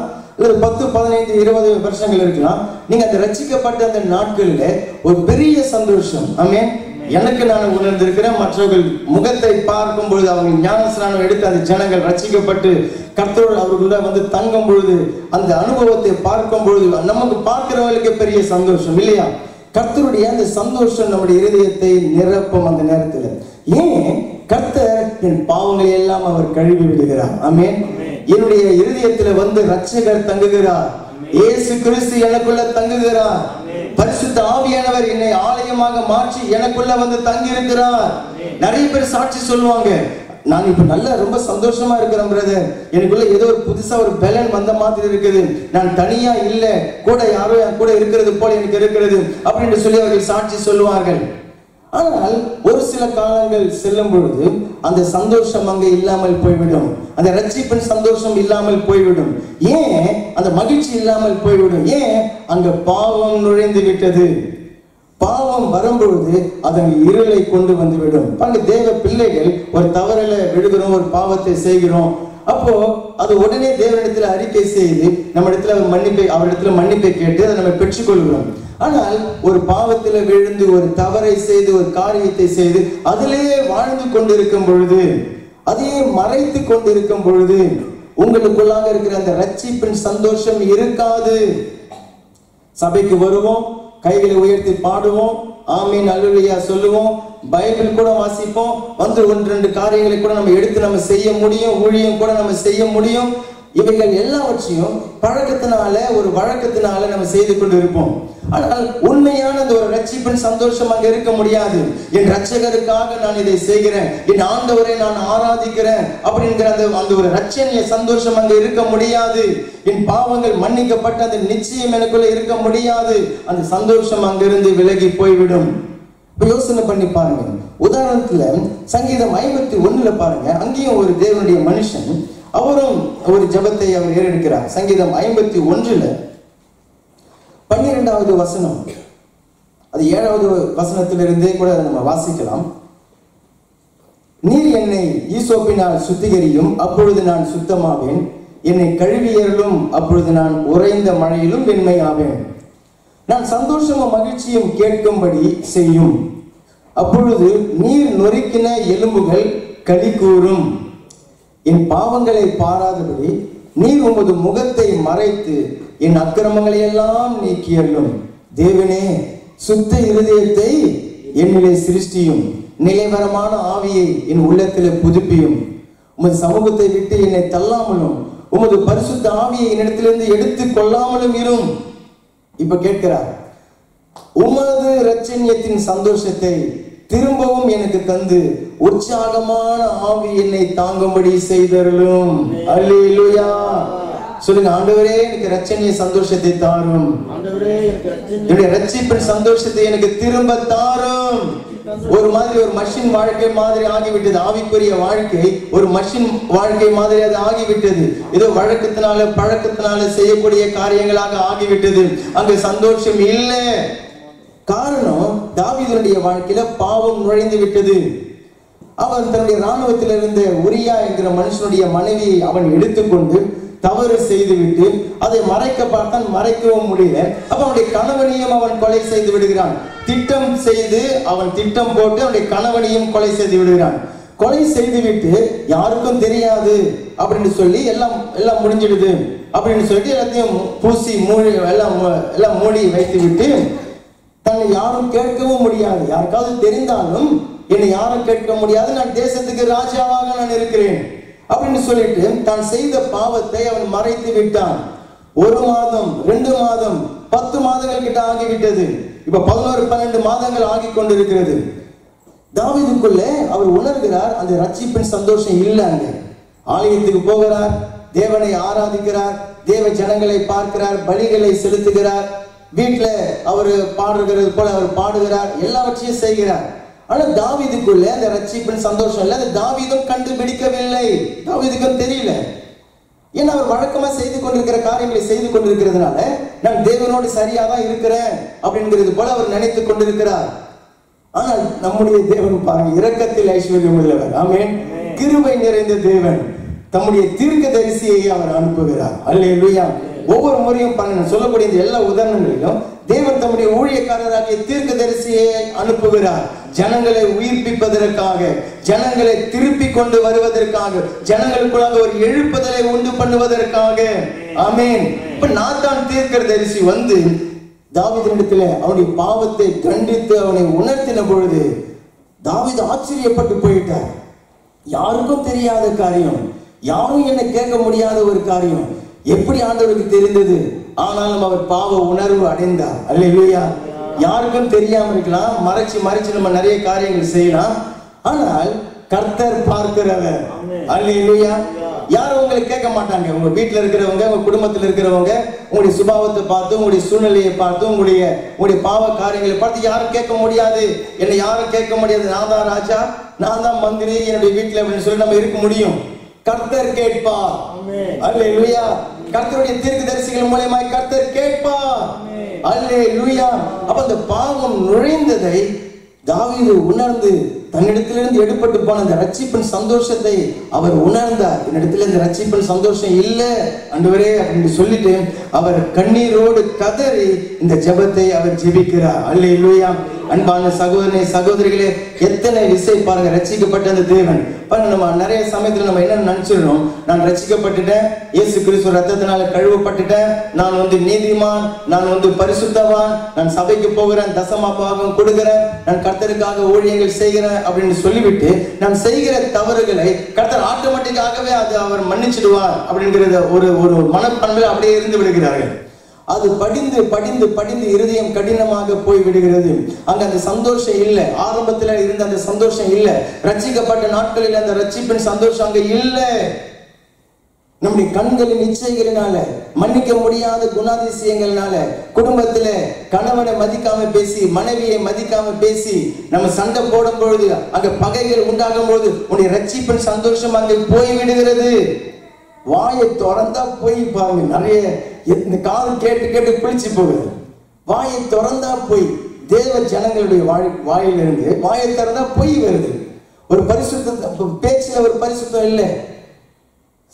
10, 15, 20 வருஷங்கள் இருக்கலாம். நீங்க அந்த ரட்சிக்கப்பட்ட அந்த நாட்களில் ஒரு பெரிய சந்தோஷம். ஆமென். எனக்கு நான் உணர்ந்திருக்கிறேன். மற்றவர்கள் முகத்தை பார்க்கும் பொழுது, அவங்க ஞானஸ்நானம் எடுத்து அந்த ஜனங்கள் ரட்சிக்கப்பட்டு கர்த்தரோடு அவர்களுடைய வந்து தங்கும் பொழுது, அந்த அனுபவத்தை பார்க்கும் பொழுது நமக்கு பார்க்கிறவர்களுக்கு பெரிய சந்தோஷம் இல்லையா? கர்த்தருடைய அந்த சந்தோஷம் நம்முடைய இருதயத்தை நிரப்பும் அந்த நேரத்தில். ஏன்? கர்த்தர் என் பாவங்களை எல்லாம் அவர் கழுவி விடுகிறார். ஆமென். என்னுடைய இருதயத்தில் வந்து ரட்சகர் தங்குகிறார். இயேசு கிறிஸ்து எனக்குள்ள தங்குகிறார். பரிசுத்த ஆவியானவர் என்னை ஆலயமாக மாற்றி எனக்குள்ள வந்து தங்கி இருக்கிறார். நிறைய பேர் சாட்சி சொல்லுவாங்க, நான் இப்ப நல்ல ரொம்ப சந்தோஷமா இருக்கிறேன் பிரதர், எனக்குள்ள ஏதோ ஒரு புதுசா ஒரு பலன் வந்த மாதிரி இருக்குது, நான் தனியா இல்ல, கூட யாரோ என் கூட இருக்கிறது போல எனக்கு இருக்கிறது அப்படின்னு சொல்லி அவர்கள் சாட்சி சொல்லுவார்கள். ஆனால் ஒரு சில காலங்கள் செல்லும் பொழுது அந்த சந்தோஷம் அங்கே இல்லாமல் போய்விடும். அந்த ரட்சிப்பின் சந்தோஷம் இல்லாமல் போய்விடும். ஏன்? அந்த மகிழ்ச்சி இல்லாமல் போய்விடும். ஏன்? அங்க பாவம் நுழைந்து விட்டது. பாவம் வரும்பொழுது அதன் இருளை கொண்டு வந்துவிடும். தேவ பிள்ளைகள் ஒரு தவறில விடுகிறோம், ஒரு பாவத்தை செய்கிறோம். அப்போ அது உடனே தேவனிடத்துல அறிக்கை செய்து நம்ம இடத்துல அவரிடத்துல மன்னிப்பை கேட்டு அதை நம்ம பெற்றுக்கொள்கிறோம். ஆனால் ஒரு பாவத்துல விழுந்து ஒரு தவறை செய்து ஒரு காரியத்தை செய்து அதிலேயே வாழ்ந்து கொண்டிருக்கும் பொழுது, அதையே மறைத்து கொண்டிருக்கும் பொழுது உங்களுக்குள்ளாக இருக்கிற அந்த ரட்சிப்பின் சந்தோஷம் இருக்காது. சபைக்கு வருவோம், கைகளை உயர்த்தி பாடுவோம், ஆமீன் அல்லேலூயா சொல்லுவோம், பைபிள் கூட வாசிப்போம், வந்து 1-2 காரியங்களை கூட நம்ம எடுத்து நம்ம செய்ய முடியும், ஊழியம் கூட நம்ம செய்ய முடியும். இவைகள் எல்லாவற்றையும் பழக்கத்தினால ஒரு வழக்கத்தினால நம்ம செய்து கொண்டு இருப்போம். ஆனால் உண்மையான அந்த ஒரு ரட்சிப்பின் சந்தோஷம் அங்க இருக்க முடியாது. என் ரட்சகருக்காக நான் இதை செய்கிறேன், என் ஆண்டவரை நான் ஆராதிக்கிறேன் அப்படிங்கிற அந்த ஒரு ரட்சணிய சந்தோஷம் அங்க இருக்க முடியாது. என் பாவங்கள் மன்னிக்கப்பட்ட அந்த நிச்சயம் எனக்குள்ள இருக்க முடியாது. அந்த சந்தோஷம் அங்கிருந்து விலகி போய்விடும். யோசனை பண்ணி பாருங்க. உதாரணத்துல சங்கீதம் 51 பாருங்க. அங்கேயும் ஒரு தேவனுடைய மனுஷன், அவரும் ஒரு ஜெபத்தை அவர் ஏறெடுக்கிறார். சங்கீதம் 51 12வது வசனம், அது 7வது வசனத்திலிருந்தே கூட நம்ம வாசிக்கலாம். நீர் என்னை ஈசோப்பினால் சுத்திகரியும், அப்பொழுது நான் சுத்தமாவேன். என்னை கழுவியருளும், அப்பொழுது நான் உறைந்த மழையிலும் வெண்மையாவேன். நான் சந்தோஷமும் மகிழ்ச்சியும் கேட்கும்படி செய்யும், அப்பொழுது நீர் நொறுக்கின எலும்புகள் களி கூறும். என் பாவங்களை பாராதபடி நீர் உமது முகத்தை மறைத்து என் அக்கிரமங்களை எல்லாம் நீக்கியருளும். தேவனே, சுத்த இருதயத்தை என்னிலே சிருஷ்டியும், நிலைவரமான ஆவியை என் உள்ளத்தில் புதுப்பியும். உமது சமூகத்தை விட்டு என்னை தள்ளாமலும் உமது பரிசுத்த ஆவியை என்னிடத்திலிருந்து எடுத்து கொள்ளாமலும் இரும். இப்ப கேட்கிறார், உமது இரட்சணியத்தின் சந்தோஷத்தை திரும்பவும் எனக்கு தந்து உற்சாகமான ஆவி என்னை தாங்கும்படி செய்தருளும். அல்லேலூயா. சொல்லுங்க, ஆண்டவரே எனக்கு இரட்சணிய சந்தோஷத்தை தாரும். என்னுடைய இரட்சிப்பின் சந்தோஷத்தை எனக்கு திரும்ப தாரும். ஒரு மாதிரி ஒரு மஷின் வாழ்க்கை மாதிரி ஆகிவிட்டது. ஆவிக்குரிய வாழ்க்கை ஒரு மஷின் வாழ்க்கை மாதிரி அது ஆகிவிட்டது. ஏதோ வழக்கத்தினால பழக்கத்தினால செய்யக்கூடிய காரியங்களாக ஆகிவிட்டது. அங்கு சந்தோஷம் இல்லை. காரணம், தாவீதுடைய வாழ்க்கையில பாவம் நுழைந்து விட்டது. அவன் தன்னுடைய இராணுவத்தில் இருந்த உரியா என்கிற மனுஷனுடைய மனைவியை அவன் எடுத்துக்கொண்டு தவறு செய்துவிட்டு அதை மறைக்க பார்த்தான், மறைக்கவும் முடியல. அப்ப அவனுடைய கணவனையும் அவன் கொலை செய்து விடுகிறான். திட்டம் செய்து அவன் திட்டம் போட்டு அவனுடைய கணவனையும் கொலை செய்து விடுகிறான். கொலை செய்துவிட்டு யாருக்கும் தெரியாது அப்படின்னு சொல்லி எல்லாம் முடிஞ்சிடுது அப்படின்னு சொல்லிட்டு எல்லாத்தையும் பூசி மூடி எல்லாம் மூடி வைத்து விட்டு தன்னை யாரும் கேட்கவும் முடியாது, யாருக்காவது தெரிந்தாலும் என்னை யாரும் கேட்க முடியாது, நான் தேசத்துக்கு ராஜாவாக நான் இருக்கிறேன் அப்படின்னு சொல்லிட்டு தான் செய்த பாவத்தை அவன் மறைத்து விட்டான். 1 மாதம் 2 மாதம் 10 மாதங்கள் கிட்ட ஆகிவிட்டது. இப்ப 11-12 மாதங்கள் ஆகி கொண்டிருக்கிறது. தாவீதுக்குள்ளே அவர் உணர்கிறார், அந்த ரட்சிப்பின் சந்தோஷம் இல்லை. அங்க ஆலயத்துக்கு போகிறார், தேவனை ஆராதிக்கிறார், தேவ ஜனங்களை பார்க்கிறார், பலிகளை செலுத்துகிறார், வீட்டுல அவர் பாடுகிறது போல அவர் பாடுகிறார், எல்லாவற்றையும் செய்கிறார். ஆனா தாவீதுக்குள்ள அந்த ரட்சிப்பின் சந்தோஷம் இல்லை. தாவீதும் கண்டுபிடிக்கவில்லை, தாவீதுக்கும் தெரியல. ஏன்னா அவர் வழக்கமா செய்து கொண்டிருக்கிற காரியங்களை செய்து கொண்டிருக்கிறதுனால நான் தேவனோடு சரியா தான் இருக்கிறேன் அப்படிங்கிறது போல அவர் நினைத்துக் கொண்டிருக்கிறார். ஆனால் நம்முடைய தேவன் பாருங்க, இரக்கத்தில் ஐஸ்வர்யம் உள்ளவர். ஆமென். கிருபை நிறைந்த தேவன் தம்முடைய தீர்க்கதரிசியை அவர் அனுப்புகிறார். அல்லேலூயா. ஒவ்வொரு முறையும் சொல்லக்கூடிய இந்த எல்லா உதாரணங்களிலும் தேவன் தம்முடைய ஊழியக்காரராகிய தீர்க்கதரிசியை அனுப்புகிறார். ஜனங்களை உயிர்ப்பிப்பதற்காக, ஜனங்களை திருப்பி கொண்டு வருவதற்காக, ஜனங்களுக்குள்ளாக ஒரு எழுப்புதலை உண்டு பண்ணுவதற்காக. ஆமென். இப்ப நாத்தான் தீர்க்கதரிசி வந்து தாவீதினிடத்தில் அவனுடைய பாவத்தை கண்டித்து அவனை உணர்த்தின பொழுது தாவீது ஆச்சரியப்பட்டு போயிட்டார். யாருக்கும் தெரியாத காரியம், யாரும் என்ன கேட்க முடியாத ஒரு காரியம் எப்படி ஆண்டவருக்கு தெரிந்தது? ஆனாலும் அவர் பாவ உணர்வு அடைந்தார். அல்லேலூயா. யாருக்கும் தெரியாம இருக்கலாம், மறைச்சு நம்ம நிறைய காரியங்கள் செய்யலாம். ஆனால் கர்த்தர் பார்க்கிறவர். அல்லேலூயா. யாரும் உங்களை கேட்க மாட்டாங்க. உங்க வீட்டுல இருக்கிறவங்க, உங்க குடும்பத்தில் இருக்கிறவங்க உங்களுடைய சுபாவத்தை பார்த்து, உங்களுடைய சூழ்நிலையை பார்த்து, உங்களுடைய பாவ காரியங்களை பார்த்து யாரும் கேட்க முடியாது. என்னை யாரும் கேட்க முடியாது. நான் தான் ராஜா, நான் தான் மந்திரி என்னுடைய வீட்டுல அப்படின்னு சொல்லி நம்ம இருக்க முடியும். கர்த்தர் கேட்பார். அல்லேலூயா. கர்த்தருடைய தீர்க்கதரிசிகள் மூலமாய் கர்த்தர் கேட்பார். அல்லேலூயா. அப்ப அந்த பாவம் நுழைந்ததை தாவீது உணர்ந்து தன்னிடத்திலிருந்து எடுப்பட்டு போன அந்த ரட்சிப்பின் சந்தோஷத்தை அவர் உணர்ந்தார். என்னிடத்துல இந்த ரட்சிப்பின் சந்தோஷம் இல்லை ஆண்டவரே அப்படின்னு சொல்லிட்டு அவர் கண்ணீரோடு கதறி இந்த ஜெபத்தை அவர் ஜெபிக்கிறார். அல்லேலூயா. அன்பான சகோதரனே சகோதரிகளே, எத்தனை விசை பாருங்க ரட்சிக்கப்பட்ட அந்த தேவன். நம்ம நிறைய சமயத்துல நம்ம என்ன நினைச்சிடணும், நான் ரட்சிக்கப்பட்டுட்டேன், இயேசு கிறிஸ்து ரத்தத்தினால கழுவப்பட்டுட்டேன், நான் வந்து நீதிமான், நான் வந்து பரிசுத்தவான், நான் சபைக்கு போகிறேன், தசம பாகம் கொடுக்கிறேன், நான் கர்த்தருக்காக ஊழியங்கள் செய்கிறேன் அப்படின்னு சொல்லிவிட்டு நான் செய்கிற தவறுகளை கர்த்தர் ஆட்டோமேட்டிக்காகவே அது அவர் மன்னிச்சிடுவார் அப்படிங்கிறத ஒரு மனப்பண்பில் அப்படியே இருந்து விடுகிறார்கள். அது படிந்து படிந்து படிந்து இருதயம் கடினமாக போய் விடுகிறது. அங்க அந்த சந்தோஷம் இல்லை. ஆரம்பத்துல இருந்த அந்த சந்தோஷம் இல்லை. ரட்சிக்கப்பட்ட நாட்களில் அந்த ரட்சிப்பின் சந்தோஷம் அங்க இல்லை. நம்முடைய கண்களின் இச்சைகளினால, மன்னிக்க முடியாத குணாதிசயங்கள்னால, குடும்பத்துல கணவனை மதிக்காம பேசி, மனைவியை மதிக்காம பேசி, நம்ம சண்டை போடும் பொழுது அங்க பகைகள் உண்டாகும் பொழுது உன்னுடைய ரட்சிப்பின் சந்தோஷம் அங்கே போய் விடுகிறது. வாயை திறந்தா போய் பாருங்க, நிறைய இந்த காது கேட்டு கேட்டு பிழிச்சு போகுது. வாயை திறந்தா போய் தேவ ஜனங்களுடைய வாயிலிருந்து வாயை திறந்தா பொய் வருது. ஒரு பரிசுத்த பேச்சுல ஒரு பரிசுத்தம் இல்லை.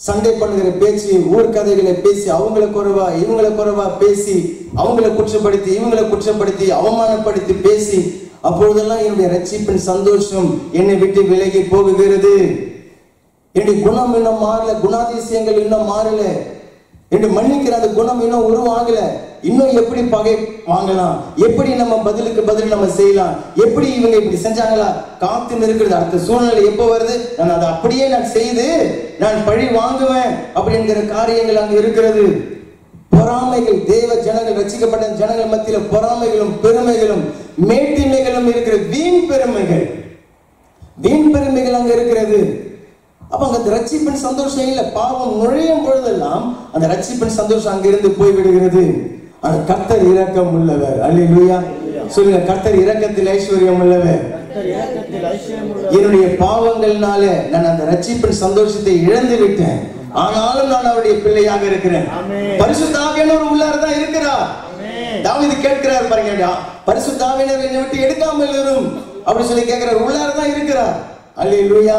சண்டை பண்ணுகிற பேச்சு, ஊர்கதைகளை பேசி, அவங்களை குறைவா இவங்களை குறைவா பேசி, அவங்களை குற்றப்படுத்தி இவங்களை குற்றப்படுத்தி அவமானப்படுத்தி பேசி, அப்பொழுதெல்லாம் என்னுடைய ரட்சிப்பின் சந்தோஷம் என்னை விட்டு விலகி போகுகிறது. என்னுடைய குணம் இன்னும் மாறல, குணாதிசயங்கள் இன்னும் மாறல, என்னுடைய மன்னிக்கிற அந்த குணம் இன்னும் உருவாகல. இன்னும் எப்படி பகை வாங்கலாம், எப்படி நம்ம பதிலுக்கு பதில் நம்ம செய்யலாம், எப்படி இவங்க இப்படி செஞ்சாங்களா காத்து இருக்கிறது. அடுத்த சூழ்நிலை எப்போ வருது, நான் அதை அப்படியே நான் செய்து நான் பழி வாங்குவேன் அப்படிங்கிற காரியங்கள் அங்க இருக்கிறது. பொறாமைகள், தேவ ஜனங்கள், ரட்சிக்கப்பட்ட ஜனங்கள் மத்தியில பொறாமைகளும் பெருமைகளும் மேட்டிமைகளும் இருக்கிற வீண் பெருமைகள் அங்க இருக்கிறது. அப்ப அங்க ரட்சிப்பின் சந்தோஷம் இல்ல. பாவம் நுழையும் பொழுதெல்லாம் அந்த ரட்சிப்பின் சந்தோஷம் அங்கிருந்து போய்விடுகிறது. ஆனா கர்த்தர் இரக்கம் உள்ளவர். அல்லேலூயா சொல்லுங்க, கர்த்தர் இரக்கத்தில் ஐஸ்வர்யம் உள்ளவர். என்னுடைய பாவங்கள்னால நான் அந்த ரட்சிப்பின் சந்தோஷத்தை இழந்து விட்டேன், ஆனாலும் நான் அவருடைய பிள்ளையாக இருக்கிறேன். பரிசுத்த ஆவியானவர் உள்ளார தான் இருக்கிறார். தாவீது கேட்கிறார் பாருங்க, பரிசுத்த ஆவியானவர் என்னை விட்டு எடுக்காமல் இரும் அப்படி சொல்லி கேட்கிறார். உள்ளார தான் இருக்கிறார். அல்லேலூயா.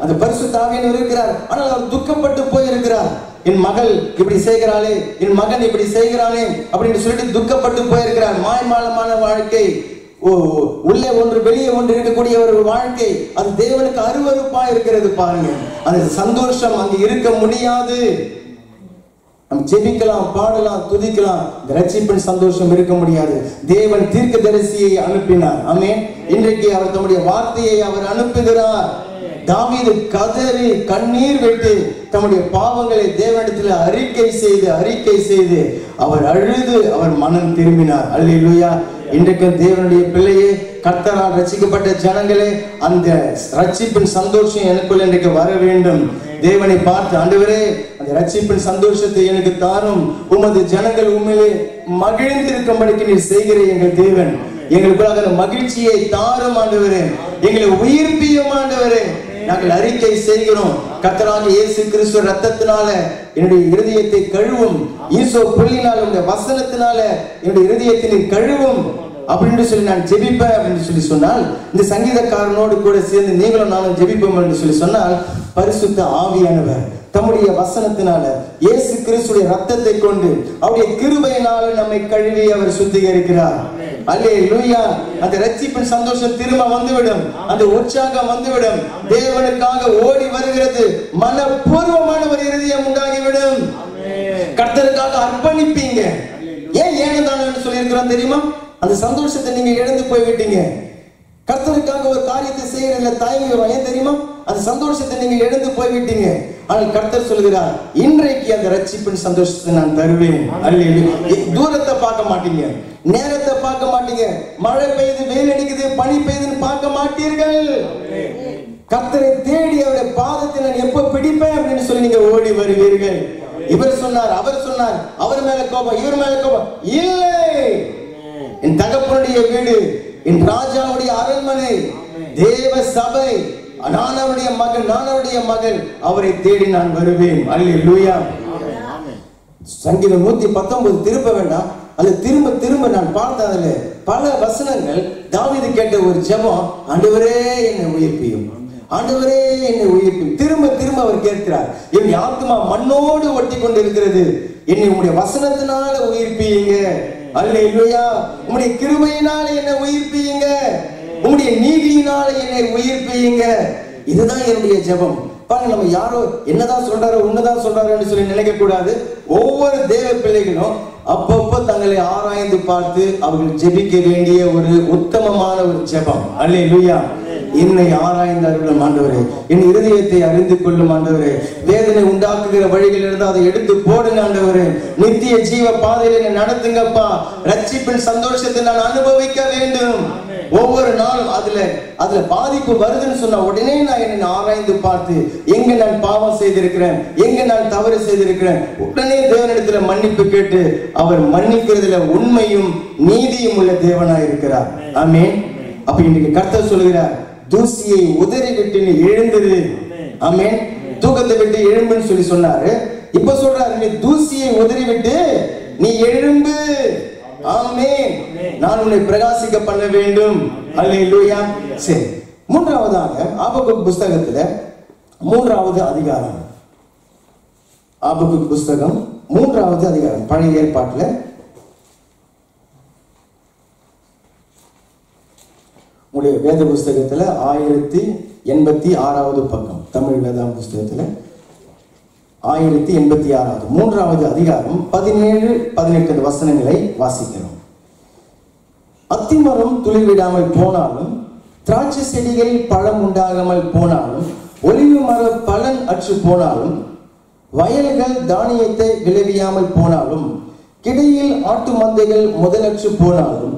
அந்த பரிசுத்த ஆவியானவர் இருக்கிறார். ஆனால் அவர் துக்கப்பட்டு போயிருக்கிறார். என் மகள் இப்படி செய்கிறாளே, என் மகன் இப்படி செய்கிறானே அப்படின்னு சொல்லிட்டு துக்கப்பட்டு போயிருக்கிறார். மாய்மாலமான வாழ்க்கை, உள்ளே ஒன்று வெளியே ஒன்று இருக்கக்கூடிய ஒரு வாழ்க்கை, அது தேவனுக்கு அருவருப்பா இருக்கிறது. பாருங்க, அந்த சந்தோஷம் அங்க இருக்க முடியாது. நம்ம ஜெபிக்கலாம், பாடலாம், துதிக்கலாம், ரட்சிப்பின் சந்தோஷம் இருக்க முடியாது. தேவன் தீர்க்கதரிசியை அனுப்பினார். ஆமென். இன்றைக்கு அவர் தம்முடைய வார்த்தையை அவர் அனுப்புகிறார். தாவீது கதறி கண்ணீர் விட்டு தம்முடைய பாவங்களை தேவனிடத்தில் அறிக்கை செய்து அவர் அழுது அவர் மனம் திரும்பினார். அல்லேலூயா. இன்றைக்கு தேவனுடைய பிள்ளையே, கர்த்தரால் ரட்சிக்கப்பட்ட ஜனங்களே, அந்த ரட்சிப்பின் சந்தோஷம் எனக்குள்ள இன்றைக்கு வர வேண்டும். தேவனை பார்த்து, ஆண்டவரே அந்த ரட்சிப்பின் சந்தோஷத்தை எனக்கு தாரும், உமது ஜனங்கள் உண்மையிலே மகிழ்ந்திருக்கும்படிக்கு நீர் செய்கிற எங்கள் தேவன், எங்களுக்குள்ளாக அந்த மகிழ்ச்சியை தாரும் ஆண்டவரே, எங்களை உயிர்ப்பியும் ஆண்டவரே. நாங்கள் அறிக்கை செய்கிறோம், கர்த்தராகிய இயேசு கிறிஸ்து ரத்தத்தினால என்னுடைய இருதயத்தை கழுவும், ஈசோ புள்ளினால உடைய வசனத்தினால என்னுடைய இருதயத்தை கழுவும் அப்படின்னு சொல்லி நான் ஜெபிப்பேன் அப்படின்னு சொல்லி சொன்னால், இந்த சங்கீதக்காரனோடு கூட சேர்ந்து நீங்களும் நானும் ஜெபிப்போம் என்று சொல்லி சொன்னால், பரிசுத்த ஆவியானவர் தம்முடைய வசனத்தினால இயேசு கிறிஸ்துடைய ரத்தத்தை கொண்டு அவருடைய கிருபையினால நம்மை கழுவி அவர் சுத்திகரிக்கிறார். அல்லேலூயா. அந்த ரட்சிப்பின் சந்தோஷம் திரும்ப வந்துவிடும், அந்த உற்சாகம் வந்துவிடும். தேவனுக்காக ஓடி வருகிறது மனப்பூர்வமான ஒரு இருதயம் உண்டாகிவிடும். கர்த்தருக்காக அர்ப்பணிப்பீங்க. ஏன் ஏனதானு சொல்லி இருக்கிறோம் தெரியுமா? அந்த சந்தோஷத்தை நீங்க இழந்து போய்விட்டீங்க. கர்த்தருக்காக ஒரு காரியத்தை செய்யறதுல தயங்குறோம். ஏன் தெரியுமா? அந்த சந்தோஷத்தை நீங்க இழந்து போய்விட்டீங்க. ஆனால் கர்த்தர் சொல்கிறார், இன்றைக்கு அந்த ரட்சிப்பின் சந்தோஷத்தை நான் தருவேன். அல்லேலூயா. தூரத்தை பார்க்க மாட்டீங்க, நேரத்தை பார்க்க மாட்டீங்க, மழை பெய்யுது, வெயில் அடிக்குது, பனி பெய்யுதுன்னு பார்க்க மாட்டீர்கள். கர்த்தரை தேடி அவருடைய பாதத்தை நான் எப்ப பிடிப்பேன் அப்படின்னு சொல்லி நீங்க ஓடி வருவீர்கள். இவர் சொன்னார், அவர் சொன்னார், அவர் மேல கோபம், இவர் மேல கோபம் இல்லை. என் தகப்பனுடைய வீடு, என் ராஜாவுடைய அரண்மனை, தேவ சபை, நான் அவருடைய மகன், நான் அவருடைய மகள், அவரை தேடி நான் வருவேன். அல்லேலூயா. சங்கீதம் 119 திருப்ப வேண்டாம், அது திரும்ப திரும்ப நான் பார்த்ததுல பல வசனங்கள் தாவீது கேட்ட ஒரு ஜெபம், ஆண்டவரே என்னை உயிர்ப்பியும், ஆண்டவரே என்னை உயிர்ப்பியும். திரும்ப திரும்ப அவர் கேட்கிறார், என் ஆத்துமா மண்ணோடு ஒட்டி கொண்டு இருக்கிறது, என்னை உம்முடைய வசனத்தினால உயிர்ப்பியுங்க. அல்லேலூயா. உம்முடைய கிருபையினால என்னை உயிர்ப்பியுங்க, உம்முடைய நீதியினால என்னை உயிர்ப்பியுங்க. இதுதான் என்னுடைய ஜெபம். பாருங்க, நம்ம யாரோ என்னதான் சொல்றாரோ உன்னதான் சொல்றாருன்னு சொல்லி நினைக்க கூடாது. ஒவ்வொரு தேவ பிள்ளைகளும் அப்பப்போ தங்களை ஆராய்ந்து பார்த்து அவர்கள் ஜெபிக்க வேண்டிய ஒரு உத்தமமான ஒரு ஜெபம். அல்லேலூயா. என்னை ஆராய்ந்தார்கள் ஆண்டவரே, என் இருதயத்தை அறிந்து கொள்ளும் ஆண்டவரே, வேதனை உண்டாக்குகிற வழிகள் இருந்தால் அதை எடுத்து போடுங்க ஆண்டவரே, நித்திய ஜீவ பாதையில என்னை நடத்துங்கப்பா, ரட்சிப்பின் சந்தோஷத்தை நான் அனுபவிக்க வேண்டும். ஒவ்வொரு நாளும் அதுல பாதிப்பு வருதுன்னு சொன்னா உடனே நான் என்னை ஆராய்ந்து பார்த்து எங்க நான் பாவம் செய்திருக்கிறேன், எங்க நான் தவறு செய்திருக்கிறேன், உடனே தேவனிடத்துல மன்னிப்பு கேட்டு அவர் மன்னிக்கிறதுல உண்மையும் நீதியும் உள்ள தேவனாய் இருக்கிறார். ஆமென். அப்ப இன்னைக்கு கர்த்தர் சொல்கிறார், தூசியை உதறி விட்டு நீ எழுந்துரு. ஆமென். தூக்கத்தை விட்டு எழும்புன்னு சொல்லி சொன்னாரு. இப்ப சொல்றாரு, நீ தூசியை உதறி விட்டு நீ எழும்பு. ஆமென். நான் உன்னை பிரகாசிக்க பண்ண வேண்டும். அல்லேலூயா. சரி, மூன்றாவதாக ஆபகுக் புஸ்தகத்துல 3வது அதிகாரம், ஆபகுக் புஸ்தகம் 3வது அதிகாரம், பழைய ஏற்பாட்டுல உடைய வேத புஸ்தகத்துல 1086வது பக்கம், தமிழ் வேதாம் புஸ்தகத்துல 1086 3வது அதிகாரம் 17-18 வசனங்களை வாசிக்கிறோம். அத்திமரம் துளிர்விடாமல் போனாலும், திராட்சை செடிகள் பழம் உண்டாகாமல் போனாலும், ஒலிவு மர பலன் அற்று போனாலும், வயல்கள் தானியத்தை விளைவியாமல் போனாலும், கிடையில் ஆட்டு மந்தைகள் முதலற்று போனாலும்,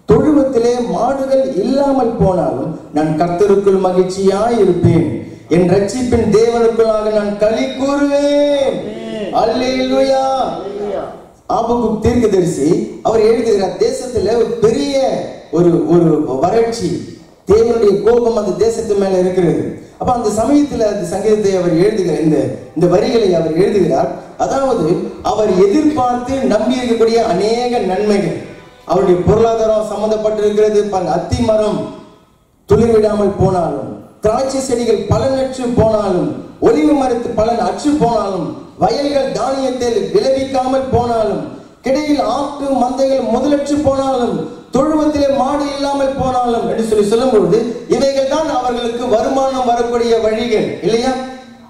தொழுவத்திலே மாடுகள் இல்லாமல் போனாலும், நான் கர்த்தருக்குள் மகிழ்ச்சியாய் இருப்பேன். என் ரட்சிப்பின் தேவனுக்குள்ளாக நான் களி கூறுவேன். அல்லேலூயா. ஆபகுக் தீர்க்கதரிசி அவர் எழுதுகிறார், தேசத்துல ஒரு பெரிய ஒரு வறட்சி, தேவனுடைய கோபம் அந்த தேசத்து மேல இருக்கிறது. அப்ப அந்த சமயத்துல அந்த சங்கீதத்தை அவர் எழுதுகிறார், இந்த வரிகளை அவர் எழுதுகிறார். அதாவது அவர் எதிர்பார்த்து நம்பி இருக்கக்கூடிய அநேக நன்மைகள் அவருடைய பொருளாதாரம் சம்பந்தப்பட்டிருக்கிறது. அத்தி மரம் துளிர்விடாமல் போனாலும், திராட்சை செடிகள் பலனற்று போனாலும், ஒலிவு மரத்து பலன் அற்று போனாலும், வயல்கள் தானியத்தில் விளைவிக்காமல் போனாலும், கிடையில் ஆட்டு மந்தைகள் முதலற்று போனாலும், தொழுவத்திலே மாடு இல்லாமல் போனாலும் என்று சொல்லும் பொழுது இவைகள் தான் அவர்களுக்கு வருமானம் வரக்கூடிய வழிகள் இல்லையா?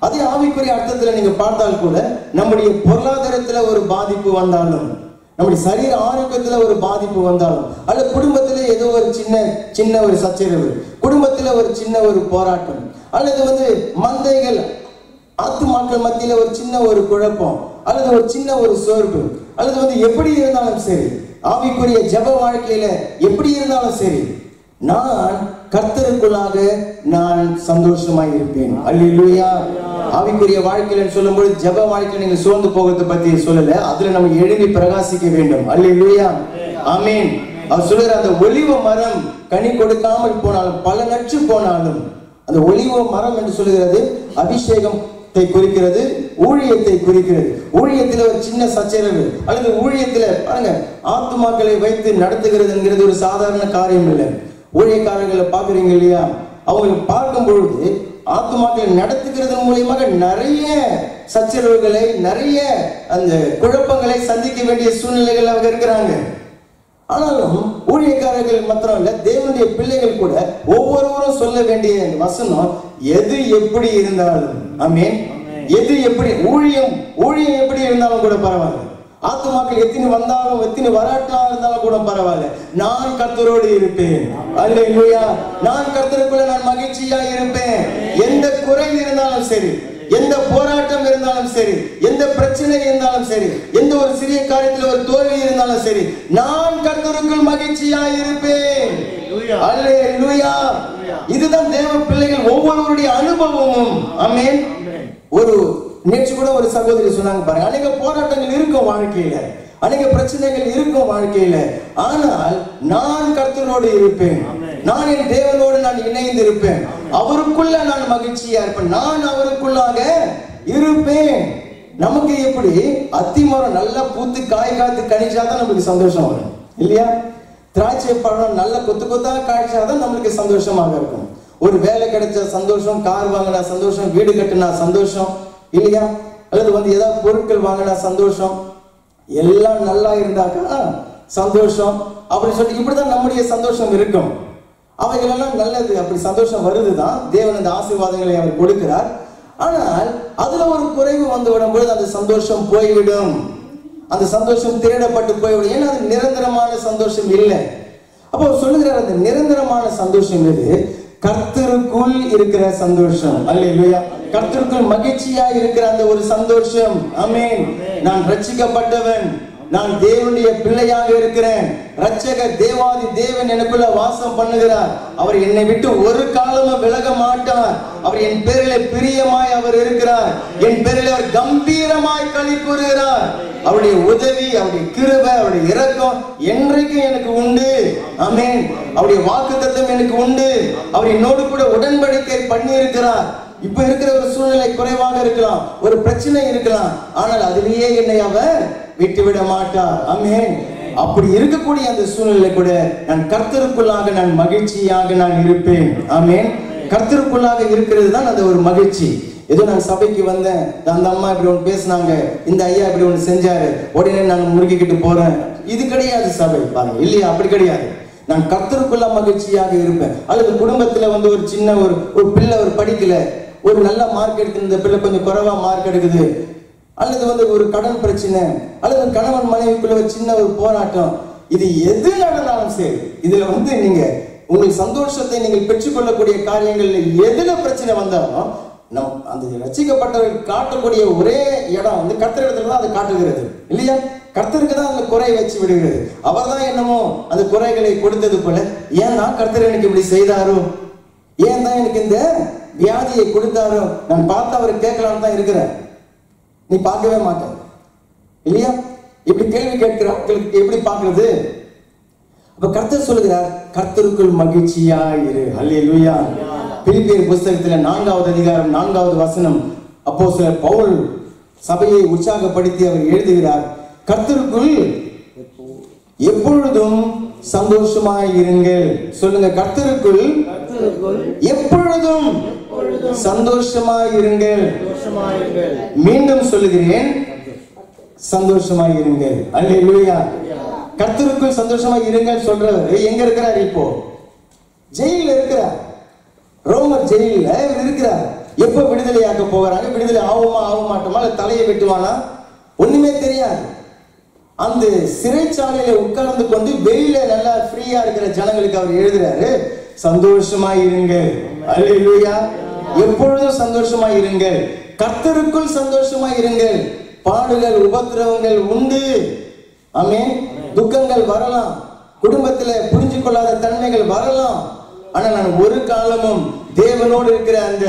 அதே ஆவிக்குரிய அர்த்தத்துல நீங்க பார்த்தால் கூட, நம்முடைய பொருளாதாரத்துல ஒரு பாதிப்பு வந்தாலும், நம்முடைய சரீர ஆரோக்கியத்துல ஒரு பாதிப்பு வந்தாலும், அல்லது குடும்பத்திலே ஏதோ ஒரு சின்ன ஒரு சச்சரவு, குடும்பத்துல ஒரு சின்ன ஒரு போராட்டம், அல்லது மந்தைகள் ஆத்துமாக்கள் மத்தியில ஒரு சின்ன ஒரு குழப்பம், அல்லது ஒரு சின்ன ஒரு சோர்வு, அல்லது எப்படி இருந்தாலும் சரி, ஆவிக்குரிய ஜெப வாழ்க்கையில எப்படி இருந்தாலும் சரி, நான் கர்த்தருக்குள்ளாக நான் சந்தோஷமாய் இருப்பேன். அல்லேலூயா. ஆவிக்குரிய வாழ்க்கையில சொல்லும்போது ஜெப வாழ்க்கையில நீங்க சோர்ந்து போகிறத பத்தி சொல்லல, அதுல நம்ம எழுதி பிரகாசிக்க வேண்டும். அல்லேலூயா. ஆமென். அவர் சொல்ற அந்த ஒலிவ மரம் கனி கொடுக்காமல் போனாலும், பலனற்று போனாலும், அந்த ஒலிவ மரம் என்று சொல்லுகிறது அபிஷேகத்தை குறிக்கிறது, ஊழியத்தை குறிக்கிறது. ஊழியத்துல ஒரு சின்ன சச்சரவு அல்லது ஊழியத்துல பாருங்க, ஆத்துமாக்களை வைத்து நடத்துகிறதுங்கிறது ஒரு சாதாரண காரியம் இல்லை. ஊழியக்காரர்களை பாக்குறீங்க இல்லையா? அவங்களை பார்க்கும் பொழுது ஆத்துமாக்களை நடத்துகிறது மூலியமாக நிறைய சச்சரவுகளை, நிறைய அந்த குழப்பங்களை சந்திக்க வேண்டிய சூழ்நிலைகள் அவங்க இருக்கிறாங்க. ஆனாலும் ஊழியக்காரர்கள் மாத்திரம் இல்ல, தேவனுடைய பிள்ளைகள் கூட ஒவ்வொருவரும் சொல்ல வேண்டிய வசனம், எது எப்படி இருந்தாலும், ஆமென், எது எப்படி ஊழியம் எப்படி இருந்தாலும் கூட பரவாயில்ல, ஆத்துமாக்கள் எத்தனை வந்தாலும் எத்தனை வராட்டா இருந்தாலும் கூட பரவாயில்ல, நான் கர்த்தரோடு இருப்பேன். அல்லேலூயா. நான் கர்த்தருக்குள்ள நான் மகிழ்ச்சியா இருப்பேன். எந்த குறை இருந்தாலும் சரி, எந்த போராட்டம் இருந்தாலும் சரி, எந்த பிரச்சனை இருந்தாலும் சரி, எந்த ஒரு சிறிய காரியத்தில் ஒரு தோல்வி இருந்தாலும் சரி, நான் கர்த்தருக்குள் மகிழ்ச்சியா இருப்பேன். அல்லேலூயா. இதுதான் தேவ பிள்ளைகள் ஒவ்வொருவருடைய அனுபவமும். ஆமென். ஒரு நேற்று கூட ஒரு சகோதரி சொன்னாங்க பாருங்க, அநேக போராட்டங்கள் இருக்கும் வாழ்க்கையில, அநேக பிரச்சனைகள் இருக்கும் வாழ்க்கையில, ஆனால் நான் கர்த்தரோடு இருப்பேன், நான் என் தேவனோடு நான் இணைந்து இருப்பேன், அவருக்குள்ள நான் மகிழ்ச்சியா இருப்பேன், நான் அவருக்குள்ளாக இருப்பேன். நமக்கு எப்படி அத்திமரம் நல்லா பூத்து காய் காத்து கணிச்சாதான் நமக்கு சந்தோஷம் வரும் இல்லையா? திராட்சை பழம் நல்ல கொத்து கொத்தா காய்ச்சாதான் நம்மளுக்கு சந்தோஷமாக இருக்கும். ஒரு வேலை கிடைச்ச சந்தோஷம், கார் வாங்கினா சந்தோஷம், வீடு கட்டினா சந்தோஷம் இல்லையா? அல்லது ஏதாவது பொருட்கள் வாங்கினா சந்தோஷம், எல்லாம் நல்லா இருந்தாக்கா சந்தோஷம் அப்படின்னு சொல்லி இப்படிதான் நம்முடைய சந்தோஷம் இருக்கும். அவைகள் எல்லாம் நல்லது, அப்படி சந்தோஷம் வருதுதான், தேவன் அந்த ஆசீர்வாதங்களை அவர் கொடுக்கிறார். ஆனால் அதுல ஒரு குறைவு வந்து விடும்போது அந்த சந்தோஷம் போய்விடும், அந்த சந்தோஷம் திருடப்பட்டு போய்விடும். ஏன்னா அது நிரந்தரமான சந்தோஷம் இல்லை. அப்போ சொல்லுகிறார், அந்த நிரந்தரமான சந்தோஷம் எது? கர்த்தருக்குள் இருக்கிற சந்தோஷம். அல்லேலூயா. கர்த்தருக்குள் மகிழ்ச்சியா இருக்கிற அந்த ஒரு சந்தோஷம். ஆமென். நான் ரட்சிக்கப்பட்டவன், நான் தேவனுடைய பிள்ளையாக இருக்கிறேன், ரட்சகர் தேவாதி தேவன் எனக்குள்ள வாசம் பண்ணுகிறார், அவர் என்னை விட்டு ஒரு காலமும் விலக மாட்டார், அவர் என் பேரிலே பிரியமாய் அவர் இருக்கிறார், என் பேரிலே அவர் கம்பீரமாய் களி கூறுகிறார், அவருடைய உதவி, அவருடைய கிருபை, அவருடைய இரக்கம் என்றைக்கும் எனக்கு உண்டு. ஆமென். அவருடைய வாக்குத்தத்தம் எனக்கு உண்டு. அவர் என்னோடு கூட உடன்படிக்கை பண்ணி இருக்கிறார். இப்ப இருக்கிற ஒரு சூழ்நிலை குறைவாக இருக்கலாம், ஒரு பிரச்சனை இருக்கலாம், ஆனால் அதிலேயே என்னை அவர் விட்டுவிட மாட்டார். ஆமென். அப்படி இருக்கக்கூடிய அந்த சூழ்நிலை கூட நான் கர்த்தருக்குள்ளாக நான் மகிழ்ச்சியாக நான் இருப்பேன். ஆமென். கர்த்தருக்குள்ளாக இருக்கிறது தான் அந்த ஒரு மகிழ்ச்சி. ஏதோ நான் சபைக்கு வந்தேன், அந்த அம்மா இப்படி ஒன்று பேசினாங்க, இந்த ஐயா இப்படி ஒன்று செஞ்சாரு, உடனே நான் முறுக்கிக்கிட்டு போறேன், இது கிடையாது சபை. பாருங்க இல்லையா? அப்படி கிடையாது. நான் கர்த்தருக்குள்ள மகிழ்ச்சியாக இருப்பேன். அல்லது குடும்பத்துல ஒரு சின்ன ஒரு பிள்ளை ஒரு படிக்கல, ஒரு நல்ல மார்க் எடுத்து, இந்த பிள்ளை கொஞ்சம் குறைவா மார்க் எடுக்குது, அல்லது ஒரு கடன் பிரச்சனை, அல்லது கணவன் மனைவிக்குள்ள ஒரு சின்ன ஒரு போராட்டம், இது எது நடந்தாலும் சரி, இதுல நீங்க உங்கள் சந்தோஷத்தை நீங்கள் பெற்றுக்கொள்ளக்கூடிய காரியங்கள்ல எதுல பிரச்சனை வந்தாலும் அந்த ரட்சிக்கப்பட்டவர்கள் காட்டக்கூடிய ஒரே இடம் கர்த்தரிடத்துல தான் அதை காட்டுகிறது இல்லையா? கர்த்தருக்கு தான் அந்த குறை வச்சு விடுகிறது. அவர் தான் என்னமோ அந்த குறைகளை கொடுத்தது போல, ஏன் தான் கர்த்தர் எனக்கு இப்படி செய்தாரோ, ஏன் தான் எனக்கு இந்த வியாதியை கொடுத்தாரோ, நான் பார்த்து அவர் கேட்கலான்னு தான் இருக்கிறேன், நீ பார்க்கவே மாட்டேன் இல்லையா? இப்படி கேள்வி கேட்கிற ஆட்களுக்கு எப்படி பார்க்கிறது? அப்ப கர்த்தர் சொல்லுகிறார், கர்த்தருக்குள் மகிழ்ச்சியா இரு. அல்லேலூயா. பிலிப்பியர் புத்தகத்துல 4வது அதிகாரம் 4வது வசனம் அப்போஸ்தலர் பவுல் சபையை உற்சாகப்படுத்தி அவர் எழுதுகிறார், கர்த்தருக்குள் எப்பொழுதும் சந்தோஷமாய் இருங்கள். சொல்லுங்க, கர்த்தருக்குள் எப்பொழுதும் சந்தோஷமாய் இருங்கள். மீண்டும் சொல்லுகிறேன், சந்தோஷமாய் இருங்கள். அல்லேலூயா. கர்த்தருக்குள் சந்தோஷமாய் இருங்கள் சொல்றவர் எங்க இருக்கிறார்? இப்போ ஜெயில இருக்கிறார், ரோமர் ஜெயில இருக்கிறார். எப்ப விடுதலையாக்க போகிறாங்க? விடுதலை ஆகுமா ஆக மாட்டோமா, தலையை வெட்டுவானா, ஒண்ணுமே தெரியாது. அந்த சிறைச்சாலையில உட்கார்ந்து கொண்டு வெளியில நல்லா ஃப்ரீயா இருக்கிற ஜனங்களுக்கு அவர் எழுதுறாரு, சந்தோஷமாய் இருங்கள். அல்லேலூயா. எப்பொழுதும் சந்தோஷமாய் இருங்கள், கர்த்தருக்குள் சந்தோஷமாய் இருங்கள். பாடுகள் உபத்திரவங்கள் உண்டு, ஆமென். துக்கங்கள் வரலாம், குடும்பத்துல புரிஞ்சு கொள்ளாத தன்மைகள் வரலாம். ஆனா நான் ஒரு காலமும் தேவனோடு இருக்கிற அந்த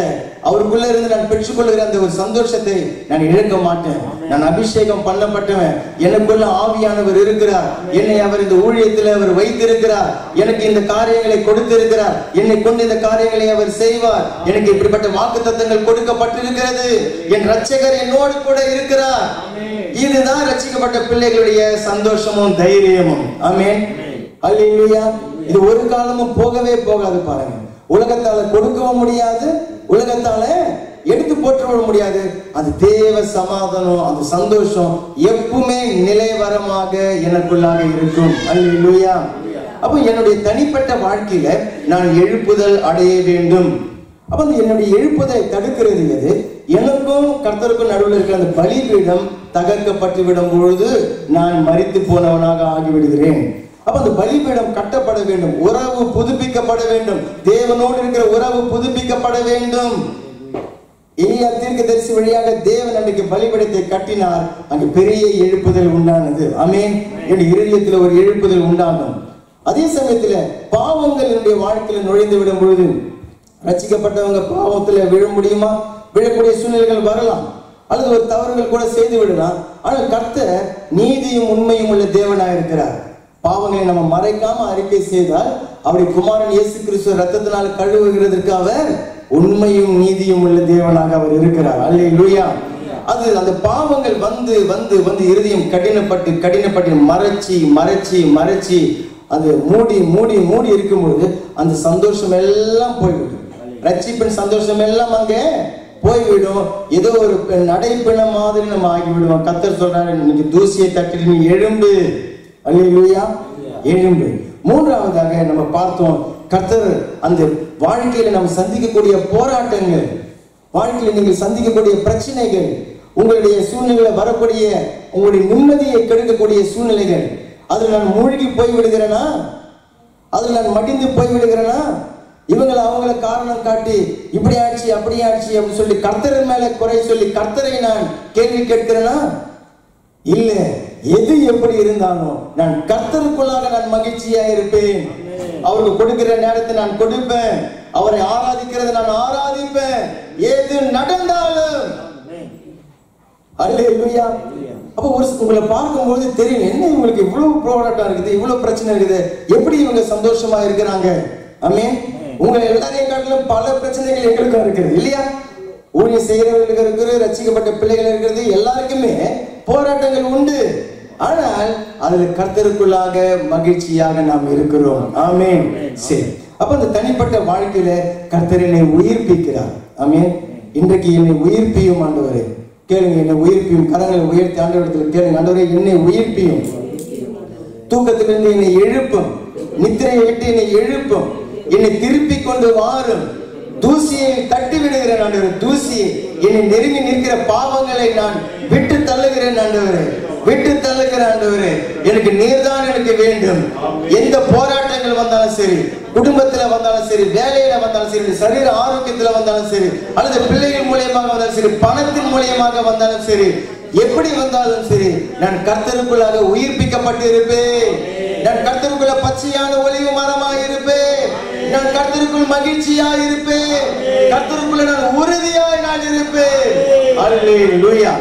அவருக்குள்ள இருந்து நான் பெற்றுக்கொள்கிற அந்த ஒரு சந்தோஷத்தை நான் இழக்க மாட்டேன். நான் அபிஷேகம் பண்ணப்பட்டவன், எனக்குள்ள ஆவியானவர் இருக்கிறார், என்னை அவர் இந்த ஊழியத்தில் அவர் வைத்திருக்கிறார், எனக்கு இந்த காரியங்களை கொடுத்திருக்கிறார், என்னை கொண்டு இந்த காரியங்களை அவர் செய்வார், எனக்கு இப்படிப்பட்ட வாக்குத்தத்தங்கள் கொடுக்கப்பட்டிருக்கிறது, என் இரட்சகர் என்னோடு கூட இருக்கிறார். இதுதான் ரட்சிக்கப்பட்ட பிள்ளைகளுடைய சந்தோஷமும் தைரியமும். ஆமென். அல்லேலூயா. இது ஒரு காலமும் போகவே போகாது. பாருங்க, உலகத்தால கொடுக்கவும் முடியாது, உலகத்தால எடுத்து போற்றவும் முடியாது. அது தேவ சமாதானம், அந்த சந்தோஷம் எப்பவுமே நிலைவரமாக எனக்குள்ளாக இருக்கும். அல்லேலூயா. அப்ப என்னுடைய தனிப்பட்ட வாழ்க்கையில நான் எழுப்புதல் அடைய வேண்டும். அப்ப என்னுடைய எழுப்புதலை தடுக்கிறது எது? எனக்கும் கர்த்தருக்கும் நடுவில் இருக்கிற அந்த பலிபீடம் தகர்க்கப்பட்டு விடும் பொழுது நான் மரித்து போனவனாக ஆகிவிடுகிறேன். அப்ப அந்த பலிபீடம் கட்டப்பட வேண்டும், உறவு புதுப்பிக்கப்பட வேண்டும், தேவனோடு இருக்கிற உறவு புதுப்பிக்கப்பட வேண்டும். எலியா தீர்க்கதரிசி வழியாக தேவன் அன்றைக்கு பலிபீடத்தை கட்டினார், அங்கு பெரிய எழுப்புதல் உண்டானது. ஆமென். என்னுடைய இருதயத்தில் ஒரு எழுப்புதல் உண்டாகும். அதே சமயத்துல பாவங்கள் என்னுடைய வாழ்க்கையில நுழைந்து விடும் பொழுது ரட்சிக்கப்பட்டவங்க பாவத்துல விழ முடியுமா? விழக்கூடிய சூழ்நிலைகள் வரலாம், அல்லது ஒரு தவறுகள் கூட செய்து விடலாம். ஆனால் கர்த்தர் நீதியும் உண்மையும் உள்ள தேவனாக இருக்கிறார். பாவங்களை நம்ம மறைக்காம அறிக்கை செய்தால் அவருடைய குமாரன் இயேசு கிறிஸ்து ரத்தத்தினால் கழுவுகிறதற்கு அவர் உண்மையும் நீதியும் உள்ள தேவனாக அவர் இருக்கிறார். அல்லேலூயா. அது அந்த பாவங்கள் வந்து வந்து வந்து இருதயம் கடினப்பட்டு மறைச்சி மறைச்சி மறைச்சி அது மூடி மூடி மூடி இருக்கும்பொழுது அந்த சந்தோஷம் எல்லாம் போய்விடும். ரட்சிப்பின் சந்தோஷம் எல்லாம் அங்கே போய்விடும். ஏதோ ஒரு நடைப்பிண மாதிரி நம்ம ஆகிவிடுவோம். கர்த்தர் சொல்றாரு, நீங்க தூசியை தட்டிட்டு நீ எழும்பு. அல்லேலூயா. எழும்பு. மூன்றாவதாக நம்ம பார்த்தோம், கர்த்தர் அந்த வாழ்க்கையில நம்ம சந்திக்கக்கூடிய போராட்டங்கள், வாழ்க்கையில நீங்கள் சந்திக்கக்கூடிய பிரச்சனைகள், உங்களுடைய சூழ்நிலையில வரக்கூடிய உங்களுடைய நிம்மதியை கெடுக்கக்கூடிய சூழ்நிலைகள், அதில் நான் மூழ்கி போய் விடுகிறேனா, அதில் நான் மடிந்து போய் விடுகிறேனா, இவங்களை அவங்களை காரணம் காட்டி இப்படி ஆச்சு அப்படி ஆச்சு அப்படின்னு சொல்லி கர்த்தரின் மேல குறை சொல்லி கர்த்தரை நான் கேள்வி கேட்கிறேனா? இல்ல. எது எப்படி இருந்தாலும் நான் கர்த்தருக்குள்ளாக நான் மகிழ்ச்சியா இருப்பேன். அவருக்கு கொடுக்கிற நேரத்தை நான் கொடுப்பேன், அவரை ஆராதிக்கிறதை நான் ஆராதிப்பேன், எது நடந்தாலும். அல்லேலூயா. அப்ப உங்களை பார்க்கும்போது தெரியும், என்ன இவங்களுக்கு இவ்வளவு போராட்டம் இருக்குது, இவ்வளவு பிரச்சனை இருக்குது, எப்படி இவங்க சந்தோஷமா இருக்கிறாங்க. ஆமென். உங்களை எல்லாரையும் காட்டிலும் பல பிரச்சனைகள் எங்களுக்கும் இருக்கிறது இல்லையா? ஊழியம் செய்கிறவர்களுக்கு இருக்கிறது, ரட்சிக்கப்பட்ட பிள்ளைகள் இருக்கிறது, எல்லாருக்குமே போராட்டங்கள் உண்டு. ஆனால் அதுல கர்த்தருக்குள்ளாக மகிழ்ச்சியாக நாம் இருக்கிறோம். ஆமென். சரி, அப்ப அந்த தனிப்பட்ட வாழ்க்கையில கர்த்தர் என்னை உயிர்ப்பிக்கிறார். ஆமென். இன்றைக்கு என்னை உயிர்ப்பியும் ஆண்டவரே. கேளுங்க, என்னை உயிர்ப்பியும். கரங்களை உயர்த்தி ஆண்டவரிடத்தில் கேளுங்க, ஆண்டவரே என்னை உயிர்ப்பியும், தூக்கத்திலிருந்து என்னை எழுப்பும், நித்திரையை விட்டு என்னை எழுப்பும், என்னை திருப்பி கொண்டு வாரும், தூசியை தட்டி விடுகிறேன் ஆண்டவரே, தூசியை என்னை நெருங்கி நிற்கிற பாவங்களை நான் விட்டு தள்ளுகிறேன் ஆண்டவரே, விட்டு தள்ளுகிற ஆண்டவரே. எனக்கு நீர்தான் எனக்கு வேண்டும். எந்த போராட்டங்கள் வந்தாலும் சரி, குடும்பத்துல வந்தாலும் சரி, வேலையில வந்தாலும் சரி, சரீர ஆரோக்கியத்துல வந்தாலும் சரி, அல்லது பிள்ளைகள் மூலியமாக வந்தாலும் சரி, பணத்தின் மூலியமாக வந்தாலும் சரி, எப்படி வந்தாலும் சரி, நான் கர்த்தருக்குள்ளாக உயிர்ப்பிக்கப்பட்டு இருப்பேன். நான் கர்த்தருக்குள்ள பச்சையான ஒலிவு மரமாக இருப்பேன். நான் கர்த்தருக்குள் மகிழ்ச்சியாக இருப்பேன். கர்த்தருக்குள்ள நான் உறுதியாய் நான் இருப்பேன். அல்லேலூயா.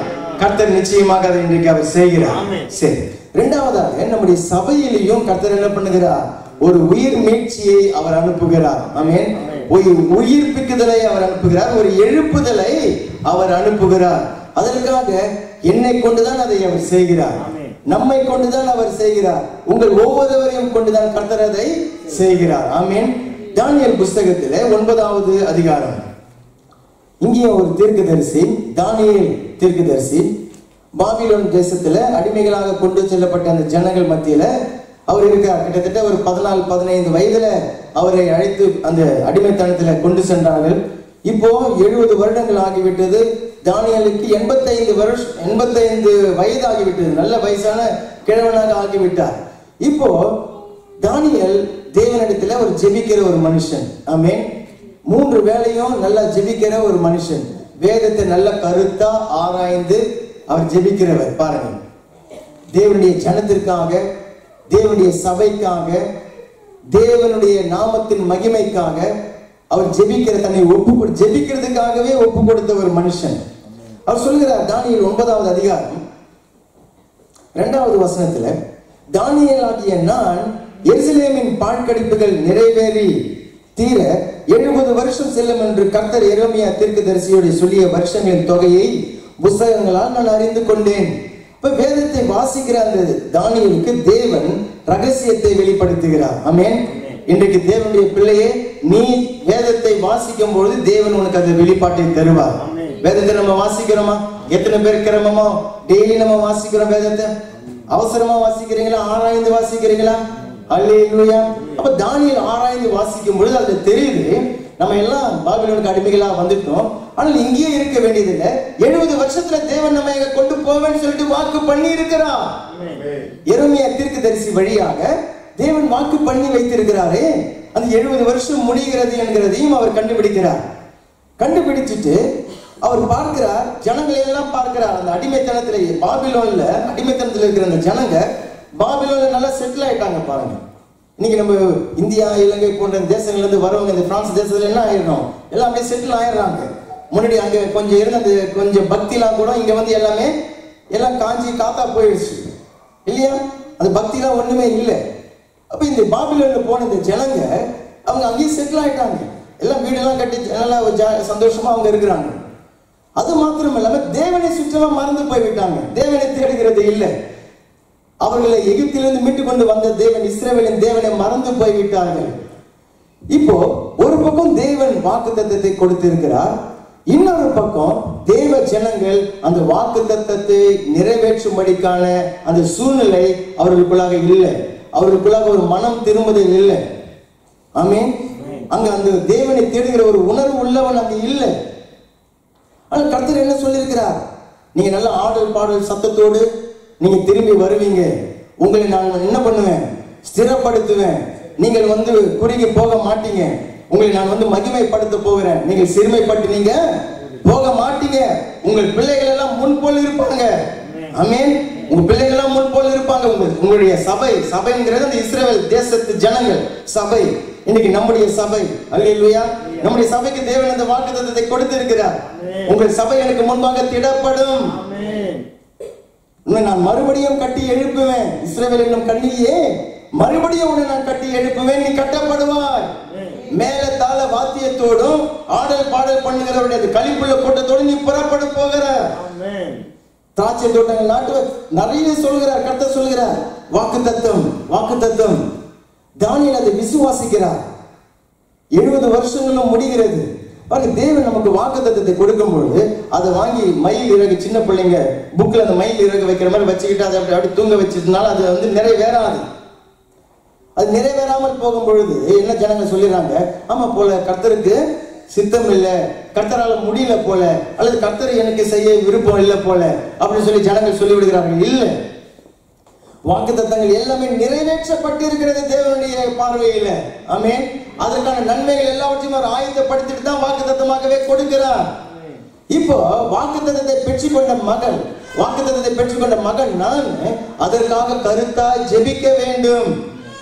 கர்த்தர் நிச்சயமாக அதை இன்றைக்கு அவர் செய்கிறார். சரி, இரண்டாவதாக நம்முடைய சபையிலையும் கர்த்தர் என்ன பண்ணுகிறார்? ஒரு உயிர் மீட்சியை அவர் அனுப்புகிறார். ஆமென். ஒரு உயிர்ப்பிக்குதலை அவர் அனுப்புகிறார், ஒரு எழுப்புதலை அவர் அனுப்புகிறார். அதற்காக என்னை கொண்டுதான் அதை அவர் செய்கிறார், நம்மை கொண்டுதான் அவர் செய்கிறார், உங்கள் ஒவ்வொருவரையும் கொண்டுதான் கர்த்தர் அதை செய்கிறார். ஆமென். தானியேல் புஸ்தகத்திலே 9வது அதிகாரம், இங்கே ஒரு தீர்க்கதரிசி, தானியேல் தீர்க்கதரிசி, பாபிலோன் தேசத்துல அடிமைகளாக கொண்டு செல்லப்பட்ட அந்த ஜனங்கள் மத்தியில அவர் இருக்கார். கிட்டத்தட்ட ஒரு 14-15 வயதுல அவரை அழைத்து அந்த அடிமைத்தனத்துல கொண்டு சென்றார்கள். இப்போ 70 வருடங்கள் ஆகிவிட்டது. தானியேலுக்கு 85 வயது ஆகிவிட்டது. நல்ல வயசான கிழவனாக ஆகிவிட்டார். இப்போ தானியேல் தேவனிடத்துல ஒரு ஜெபிக்கிற ஒரு மனுஷன். ஆமென். 3 வேளையும் நல்லா ஜெபிக்கிற ஒரு மனுஷன். வேதத்தை நல்ல கருத்தா ஆராய்ந்து அவர் ஜெபிக்கிறவர். பாருங்க, தேவனுடைய ஜனத்திற்காக, தேவனுடைய சபைக்காக, தேவனுடைய நாமத்தின் மகிமைக்காக அவர் ஜெபிக்கிற, தன்னை ஜெபிக்கிறதுக்காகவே ஒப்பு கொடுத்த ஒரு மனுஷன். அவர் சொல்கிறார், தானியேல் 9வது அதிகாரம் 2வது வசனத்துல, தானியேல் ஆகிய நான் எருசலேமின் பாழ்கடிப்புகள் நிறைவேறி தீர 70 வருஷம் செல்லும் என்று கர்த்தர் எரேமியா தீர்க்கதரிசியோடு சொல்லிய வருஷங்களின் தொகையை புத்தகங்களால் நான் அறிந்து கொண்டேன். இப்ப வேதத்தை வாசிக்கிற அந்த தானியேலுக்கு தேவன் ரகசியத்தை வெளிப்படுத்துகிறார். ஆமென். இன்றைக்கு தேவனுடைய பிள்ளையே, நீ வேதத்தை வாசிக்கும் பொழுது தேவன் உனக்கு அந்த வெளிப்பாட்டை தருவார். வேதத்தை நம்ம வாசிக்கிறோமா? எத்தனை பேர் கிரமமா டெய்லி நம்ம வாசிக்கிறோம் வேதத்தை? அவசரமா வாசிக்கிறீங்களா? ஆராய்ந்து வாசிக்கிறீங்களா? அல்லேலூயா. அப்ப தானியேல் ஆராய்ந்து வாசிக்கும் பொழுது அது தெரியுது, நம்ம எல்லாம் பாபிலோனுக்கு அடிமைகளா வந்துட்டோம். ஆனால் இங்கேயே இருக்க வேண்டியதில்லை. 70 வருஷத்துல தேவன் நம்ம எங்க கொண்டு போவேன்னு சொல்லிட்டு வாக்கு பண்ணி இருக்கிறார். எரேமியா தீர்க்கதரிசி வழியாக தேவன் வாக்கு பண்ணி வைத்திருக்கிறாரே, அந்த 70 வருஷம் முடிகிறது என்கிறதையும் அவர் கண்டுபிடிக்கிறார். கண்டுபிடிச்சிட்டு அவர் பார்க்கிறார், ஜனங்களை எல்லாம் பார்க்கிறார். அந்த அடிமைத்தனத்திலே, பாபிலோன்ல அடிமைத்தனத்தில் இருக்கிற அந்த ஜனங்க பாபிலோன்ல நல்லா செட்டில் ஆயிட்டாங்க. பாருங்க, இன்னைக்கு நம்ம இந்தியா, இலங்கை போன்ற தேசங்கள்ல இருந்து வரவங்க இந்த பிரான்ஸ் தேசத்துல என்ன ஆயிடும், எல்லாம் அப்படியே செட்டில் ஆயிடுறாங்க. முன்னாடி அங்க கொஞ்சம் இருந்த அந்த கொஞ்சம் பக்திலாம் கூட இங்க வந்து எல்லாமே எல்லாம் காஞ்சி காத்தா போயிடுச்சு இல்லையா? அந்த பக்திலாம் ஒண்ணுமே இல்லை. அப்ப இந்த பாபிலோன்ல போன இந்த ஜனங்க அவங்க அங்கேயே செட்டில் ஆயிட்டாங்க. எல்லாம் வீடெல்லாம் கட்டி நல்லா சந்தோஷமா அவங்க இருக்கிறாங்க. அது மாத்திரம் இல்லாம தேவனை சுற்றமா மறந்து போய்விட்டாங்க. தேவனை தேடுகிறது இல்லை. அவர்களை எகிப்திலிருந்து மீட்டு கொண்டு வந்த தேவன், இஸ்ரவேலின் தேவனை மறந்து போய்விட்டார்கள். இப்போ ஒரு பக்கம் தேவன் வாக்குத்தத்தத்தை கொடுத்திருக்கிறார், இன்னொரு பக்கம் தேவ ஜனங்கள் அந்த வாக்குத்தத்தத்தை நிறைவேற்றும்படிக்கான அந்த சூழ்நிலை அவர்களுக்குள்ளாக இல்லை. அவர்களுக்குள்ளாக ஒரு மனம் திரும்புதல் இல்லை. ஆமென். அங்க அந்த தேவனை தேடுகிற ஒரு உணர்வு உள்ளவன் அங்க இல்லை. ஆனால் கர்த்தர் என்ன சொல்லியிருக்கிறார்? நீங்க நல்ல ஆடல் பாடல் சத்தத்தோடு நீங்க திரும்பி வருவீங்க. உங்களை நான் என்ன பண்ணுவேன்? ஸ்திரப்படுத்துவேன். நீங்கள் வந்து குறுகி போக மாட்டீங்க. உங்களை நான் வந்து மகிமைப்படுத்த போகிறேன். நீங்கள் சிறுமைப்பட்டு நீங்க போக மாட்டீங்க. உங்கள் பிள்ளைகள் எல்லாம் முன்போல் இருப்பாங்க. ஆமென். உங்க பிள்ளைகள் எல்லாம் முன்போல் இருப்பாங்க. உங்களுடைய சபைங்கிறது அந்த இஸ்ரவேல் தேசத்து ஜனங்கள் சபை. இன்னைக்கு நம்முடைய சபை. அல்லேலூயா. நம்முடைய சபைக்கு தேவன் அந்த வாக்குத்தத்தத்தை கொடுத்திருக்கிறார். உங்கள் சபை எனக்கு முன்பாக திடப்படும். உன்னை நான் மறுபடியும் கட்டி எழுப்புவேன். இஸ்ரவேல் என்னும் கண்ணியே, மறுபடியும் உன்னை நான் கட்டி எழுப்புவேன். நீ கட்டப்படுவாய். மேல தாள வாத்தியத்தோடும் ஆடல் பாடல் பண்ணுகிறவருடைய களிப்புள்ள கூட்டத்தோடு நீ புறப்பட போகிற. திராட்சை தோட்டங்கள் நாட்டுவர். நிறைய சொல்கிறார், கர்த்தர் சொல்கிறார். வாக்குத்தத்தம், வாக்குத்தத்தம். தானியேல் அதை விசுவாசிக்கிறார். 70 வருஷங்களும் முடிகிறது. தேவன் நமக்கு வாக்குத்தத்தத்தை கொடுக்கும் பொழுது அதை வாங்கி மயில் இறகு, சின்ன பிள்ளைங்க புக்ல அந்த மயில் இறகு வைக்கிற மாதிரி வச்சுக்கிட்டு அதை அப்படி தூங்க வச்சதுனால அது வந்து நிறைவேறாது. அது நிறைவேறாமல் போகும் பொழுது என்ன ஜனங்க சொல்லிடுறாங்க, ஆமா போல கர்த்தருக்கு சித்தம் இல்லை, கர்த்தரால முடியல போல, அல்லது கர்த்தர் எனக்கு செய்ய விருப்பம் இல்லை போல அப்படின்னு சொல்லி ஜனங்கள் சொல்லிவிடுகிறார்கள். இல்லை, வாக்குத்தத்தங்கள் எல்லாமே நிறைவேற்றப்பட்டிருக்கிறது தேவனுடைய பார்வையில. ஆமென். அதற்கான நன்மைகள் எல்லாவற்றையும் அவர் ஆயத்தப்படுத்திட்டு தான் வாக்குத்தத்தமாகவே கொடுக்கிறார். இப்போ வாக்குத்தத்தத்தை பெற்றுக்கொண்ட மகன் நான் அதற்காக கருத்தாய் ஜெபிக்க வேண்டும்.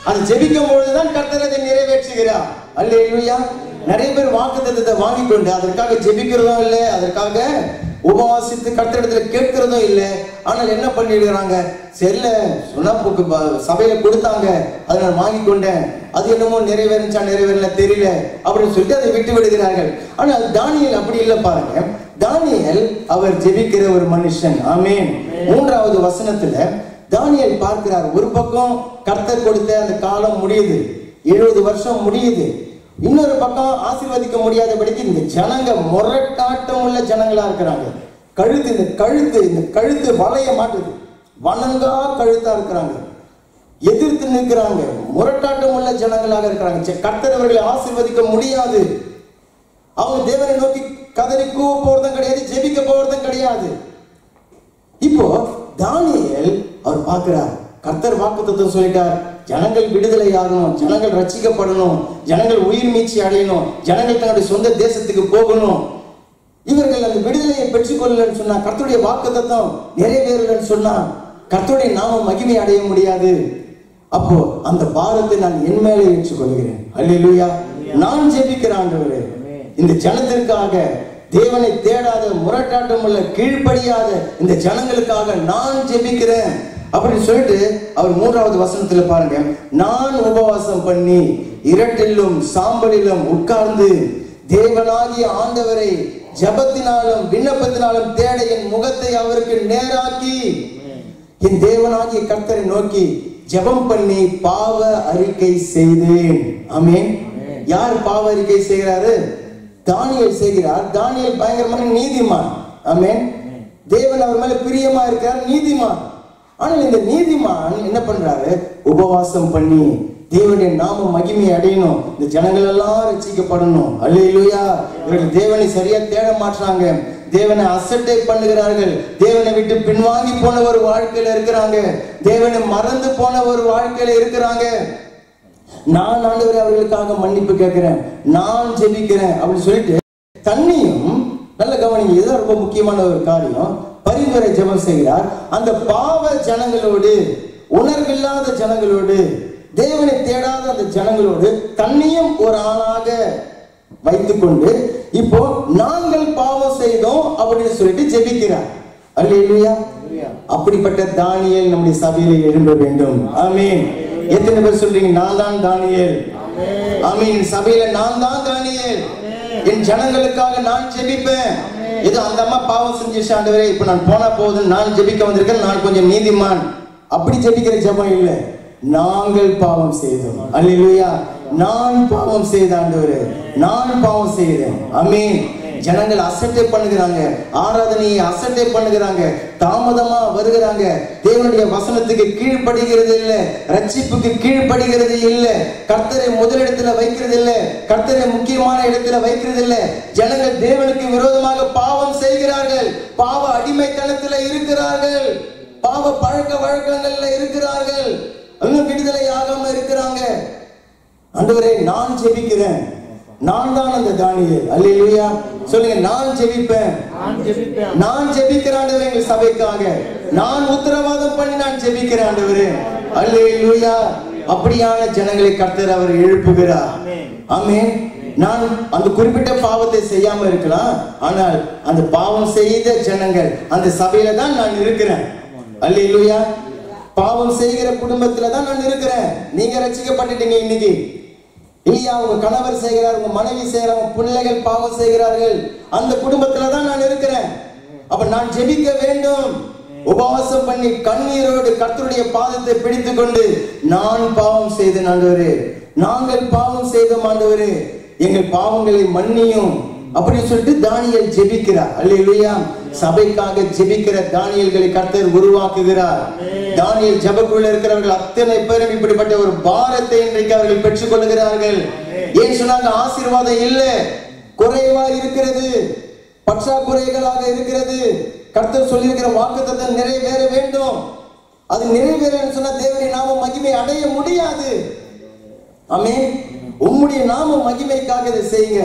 அது ஜெபிக்கும் பொழுதுதான் கர்த்தர் அதை நிறைவேற்றுகிறார். அல்லேலூயா. நிறைய பேர் வாக்குத்தத்தத்தை வாங்கி கொண்டு அதற்காக ஜெபிக்கிறதும் இல்லை, அதற்காக உபவாசித்து கர்த்தரிடத்துல கேட்கிறதும் இல்லை. ஆனால் என்ன பண்ணிடுறாங்க, செல்ல சொன்னா சபையில கொடுத்தாங்க, அதை நான் வாங்கி கொண்டேன், அது என்னமோ நிறைவேறல தெரியல அப்படின்னு சொல்லிட்டு அதை விட்டு விடுகிறார்கள். ஆனால் தானியேல் அப்படி இல்லை பாருங்க. தானியேல் அவர் ஜெபிக்கிற ஒரு மனுஷன். ஆமென். 3வது வசனத்துல தானியேல் பார்க்கிறார், ஒரு பக்கம் கர்த்தர் கொடுத்த அந்த காலம் முடியுது, 70 வருஷம் முடியுது. இன்னொரு பக்கம் ஆசீர்வதிக்க முடியாதபடிக்கு இந்த ஜனங்க முரட்டாட்டம் உள்ள ஜனங்களா இருக்கிறாங்க. இந்த கழுத்து வளைய மாட்டுது, வணங்கா கழுத்தா இருக்கிறாங்க, எதிர்த்து நிற்கிறாங்க, முரட்டாட்டம் உள்ள ஜனங்களாக இருக்கிறாங்க. கர்த்தர் அவர்களை ஆசீர்வதிக்க முடியாது. அவங்க தேவனை நோக்கி கதறி கூவ போறதும் கிடையாது, ஜெபிக்க போறதும் கிடையாது. இப்போ தானியேல் அவர் பார்க்கிறார், கர்த்தர் வாக்குத்தத்தம் சொல்லிட்டார், ஜனங்கள் விடுதலை ஆகணும், ஜனங்கள் ரட்சிக்கப்படணும், ஜனங்கள் உயிர் மீட்சி அடையணும், ஜனங்கள் தன்னுடைய சொந்த தேசத்துக்கு போகணும். இவர்கள் அந்த விடுதலையை பெற்றுக்கொள்ளலன்னு சொன்னா, கர்த்தருடைய வாக்குத்தத்தம் நிறைவேறலன்னு சொன்னா கர்த்தருடைய நாம மகிமை அடைய முடியாது. அப்போ அந்த பாரத்தை நான் என் மேலே ஏற்றுக்கொள்கிறேன். அல்லேலூயா. நான் ஜெபிக்கிற ஆண்டவரே, இந்த ஜனத்திற்காக, தேவனை தேடாத முரட்டாட்டம் உள்ள கீழ்ப்படியாத இந்த ஜனங்களுக்காக நான் ஜெபிக்கிறேன் அப்படின்னு சொல்லிட்டு அவர் 3வது வசனத்துல பாருங்க, நான் உபவாசம் பண்ணி இரட்டிலும் சாம்பலிலும் உட்கார்ந்து தேவனாகிய ஆண்டவரை ஜபத்தினாலும் விண்ணப்பத்தினாலும் தேட என் முகத்தை அவருக்கு நேராக்கி என் தேவனாகிய கர்த்தரை நோக்கி ஜெபம் பண்ணி பாவ அறிக்கை செய்தேன். ஆமென். யார் பாவ அறிக்கை செய்கிறாரு? தானியேல் செய்கிறார். தானியேல் பயங்கரமான நீதிமான். ஆமென். தேவன் அவர் மேல பிரியமா இருக்கிறார், நீதிமான். ஆனால் இந்த நீதிமான் என்ன பண்றாரு, உபவாசம் பண்ணி தேவனுடைய நாம மகிமை அடையணும், இந்த ஜனங்கள் எல்லாம் ரட்சிக்கப்படணும். அல்லேலூயா. இவர்கள் தேவனை சரியா தேட மாட்டாங்க, தேவனை அசட்டை பண்ணுகிறார்கள், தேவனை விட்டு பின்வாங்கி போன ஒரு வாழ்க்கையில இருக்கிறாங்க, தேவனை மறந்து போன ஒரு வாழ்க்கையில இருக்கிறாங்க. நான் ஆண்டவரே அவர்களுக்காக மன்னிப்பு கேட்கிறேன், நான் ஜெபிக்கிறேன் அப்படின்னு சொல்லிட்டு தண்ணியும் நல்ல கவனிங்க, இதுதான் ரொம்ப முக்கியமான ஒரு காரியம். பரிந்துரை ஜெபம் செய்கிறார். அந்த பாவ ஜனங்களோடு, உணர்வில்லாத ஜனங்களோடு, தேவனை தேடாத அந்த ஜனங்களோடு தண்ணியும் ஒரு ஆளாக வைத்துக்கொண்டு இப்போ நாங்கள் பாவம் செய்தோம் அப்படின்னு சொல்லிட்டு ஜெபிக்கிறார். அல்லேலூயா. அப்படிப்பட்ட தானியேல் நம்முடைய சபையில எழும்ப வேண்டும். ஆமென். எத்தனை பேர் சொல்றீங்க, நான் தான் தானியேல்? ஆமென். சபையில நான் தான் தானியேல், என் ஜனங்களுக்காக நான் ஜெபிப்பேன். ஏதோ அந்த அம்மா பாவம் செஞ்சிருச்சு ஆண்டவரே, இப்ப நான் போனா போதும், நான் ஜெபிக்க வந்திருக்கேன், நான் கொஞ்சம் நீதிமான், அப்படி ஜெபிக்கிற ஜெபம் இல்லை. நாங்கள் பாவம் செய்தோம். அல்லேலூயா. நான் பாவம் செய்த ஆண்டவரே, நான் பாவம் செய்தேன். ஆமென். ஜனங்கள் அசட்டை பண்ணுகிறாங்க, ஆராதனையை அசட்டை பண்ணுகிறாங்க, தாமதமா வருகிறாங்க, தேவனுடைய வசனத்துக்கு கீழ்ப்படுகிறது இல்லை, ரட்சிப்புக்கு கீழ்ப்படுகிறது இல்லை, கர்த்தரை முதலிடத்துல வைக்கிறது இல்லை, கர்த்தரை முக்கியமான இடத்துல வைக்கிறது இல்லை. ஜனங்கள் தேவனுக்கு விரோதமாக பாவம் செய்கிறார்கள், பாவ அடிமைத்தனத்துல இருக்கிறார்கள், பாவ பழக்க வழக்கங்கள்ல இருக்கிறார்கள், இன்னும் விடுதலை ஆகாம இருக்கிறாங்க. ஆண்டவரே நான் ஜெபிக்கிறேன், நான் தான் அந்த தானியேல். அல்லேலூயா. சொல்லுங்க, நான் ஜெபிப்பேன், நான் ஜெபிக்கிறேன் ஆண்டவரே எங்கள் சபைக்காக, நான் உத்தரவாதம் பண்ணி நான் ஜெபிக்கிறேன் ஆண்டவரே. அல்லேலூயா. அப்படியான ஜனங்களை கர்த்தர் அவர் எழுப்புகிறார். ஆமென். நான் அந்த குறிப்பிட்ட பாவத்தை செய்யாம இருக்கலாம், ஆனால் அந்த பாவம் செய்த ஜனங்கள் அந்த சபையில தான் நான் இருக்கிறேன். அல்லேலூயா. பாவம் செய்கிற குடும்பத்துல தான் நான் இருக்கிறேன். நீங்க ரட்சிக்கப்பட்டுட்டீங்க இன்னைக்கு இல்லையா? உங்க கணவர் செய்கிறார், உங்க மனைவி செய்கிறார், உங்க பிள்ளைகள் பாவம் செய்கிறார்கள், அந்த குடும்பத்துல தான் நான் இருக்கிறேன். அப்ப நான் ஜெபிக்க வேண்டும், உபவாசம் பண்ணி கண்ணீரோடு கர்த்தருடைய பாதத்தை பிடித்துக் கொண்டு நான் பாவம் செய்தேன் ஆண்டவரே, நாங்கள் பாவம் செய்தோம் ஆண்டவரே, எங்கள் பாவங்களை மன்னியும் அப்படின்னு சொல்லிட்டு தானியேல் ஜெபிக்கிறார். அல்லேலூயா. சபைக்காக ஜெபிக்கிற தானியேல்களை கர்த்தர் உருவாக்குகிறார். தானியேல் ஜெபக்குள்ள இருக்கிறவர்கள் அத்தனை பேரும் இப்படிப்பட்ட ஒரு பாரத்தை இன்றைக்கு அவர்கள் பெற்றுக் கொள்கிறார்கள். ஏன் சொன்னாங்க? ஆசீர்வாதம் இல்லை, குறைவா இருக்கிறது, பற்றாக்குறைகளாக இருக்கிறது. கர்த்தர் சொல்லியிருக்கிற வாக்குத்தத்தம் நிறைவேற வேண்டும். அது நிறைவேறன்னு சொன்னா தேவனுடைய நாம மகிமை அடைய முடியாது. ஆமென். உம்முடைய நாம மகிமைக்காக இதை செய்யுங்க.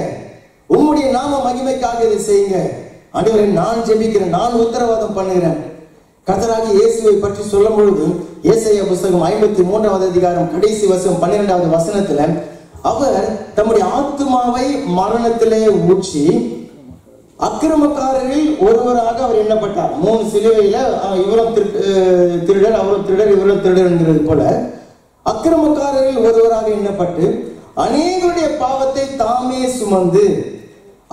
உம்முடைய நாம மகிமைக்காக இதை செய்யுங்க. ஆண்டவரே, நான் ஜெபிக்கிறேன், நான் உத்தரவாதம் பண்ணுகிறேன். கர்த்தராகிய இயேசுவை பற்றி சொல்லும் பொழுது ஏசாயா புத்தகம் 53வது அதிகாரம் கடைசி வசனம் 12வது வசனத்துல அவர் தம்முடைய ஆத்துமாவை மரணத்திலே ஊற்றி அக்கிரமக்காரரில் ஒருவராக அவர் எண்ணப்பட்டார். 3 சிலுவையில இவரும் திருடர், அவரும் திருடர், இவரும் திருடர் என்கிறது போல அக்கிரமக்காரரில் ஒருவராக எண்ணப்பட்டு அநேகருடைய பாவத்தை தாமே சுமந்து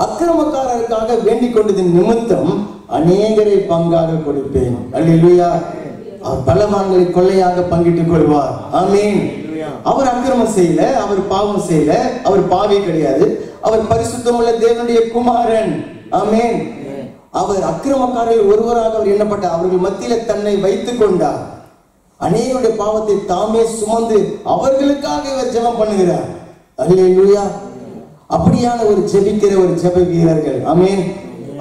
அக்கிரமக்காரருக்காக வேண்டிக் கொண்டதின் நிமித்தம் அநேகரை பங்காக கொடுப்பேன். அல்லேலூயா. அவர் பலவான்களை கொள்ளையாக பங்கிட்டுக் கொள்வார். ஆமென். அவர் அக்கிரமம் செய்யல, அவர் பாவம் செய்யல, அவர் பாவி கிடையாது, அவர் பரிசுத்தமுள்ள தேவனுடைய குமாரன். ஆமென். அவர் அக்கிரமக்காரர்கள் ஒருவராக அவர் எண்ணப்பட்ட அவர்கள் மத்தியில தன்னை வைத்துக் கொண்டார். அநேகருடைய பாவத்தை தாமே சுமந்து அவர்களுக்காக இவர் ஜெபம் பண்ணுகிறார். அல்லேலூயா. அப்படியான ஒரு ஜெபிக்கிற ஒரு ஜெப வீரர்கள். ஆமென்.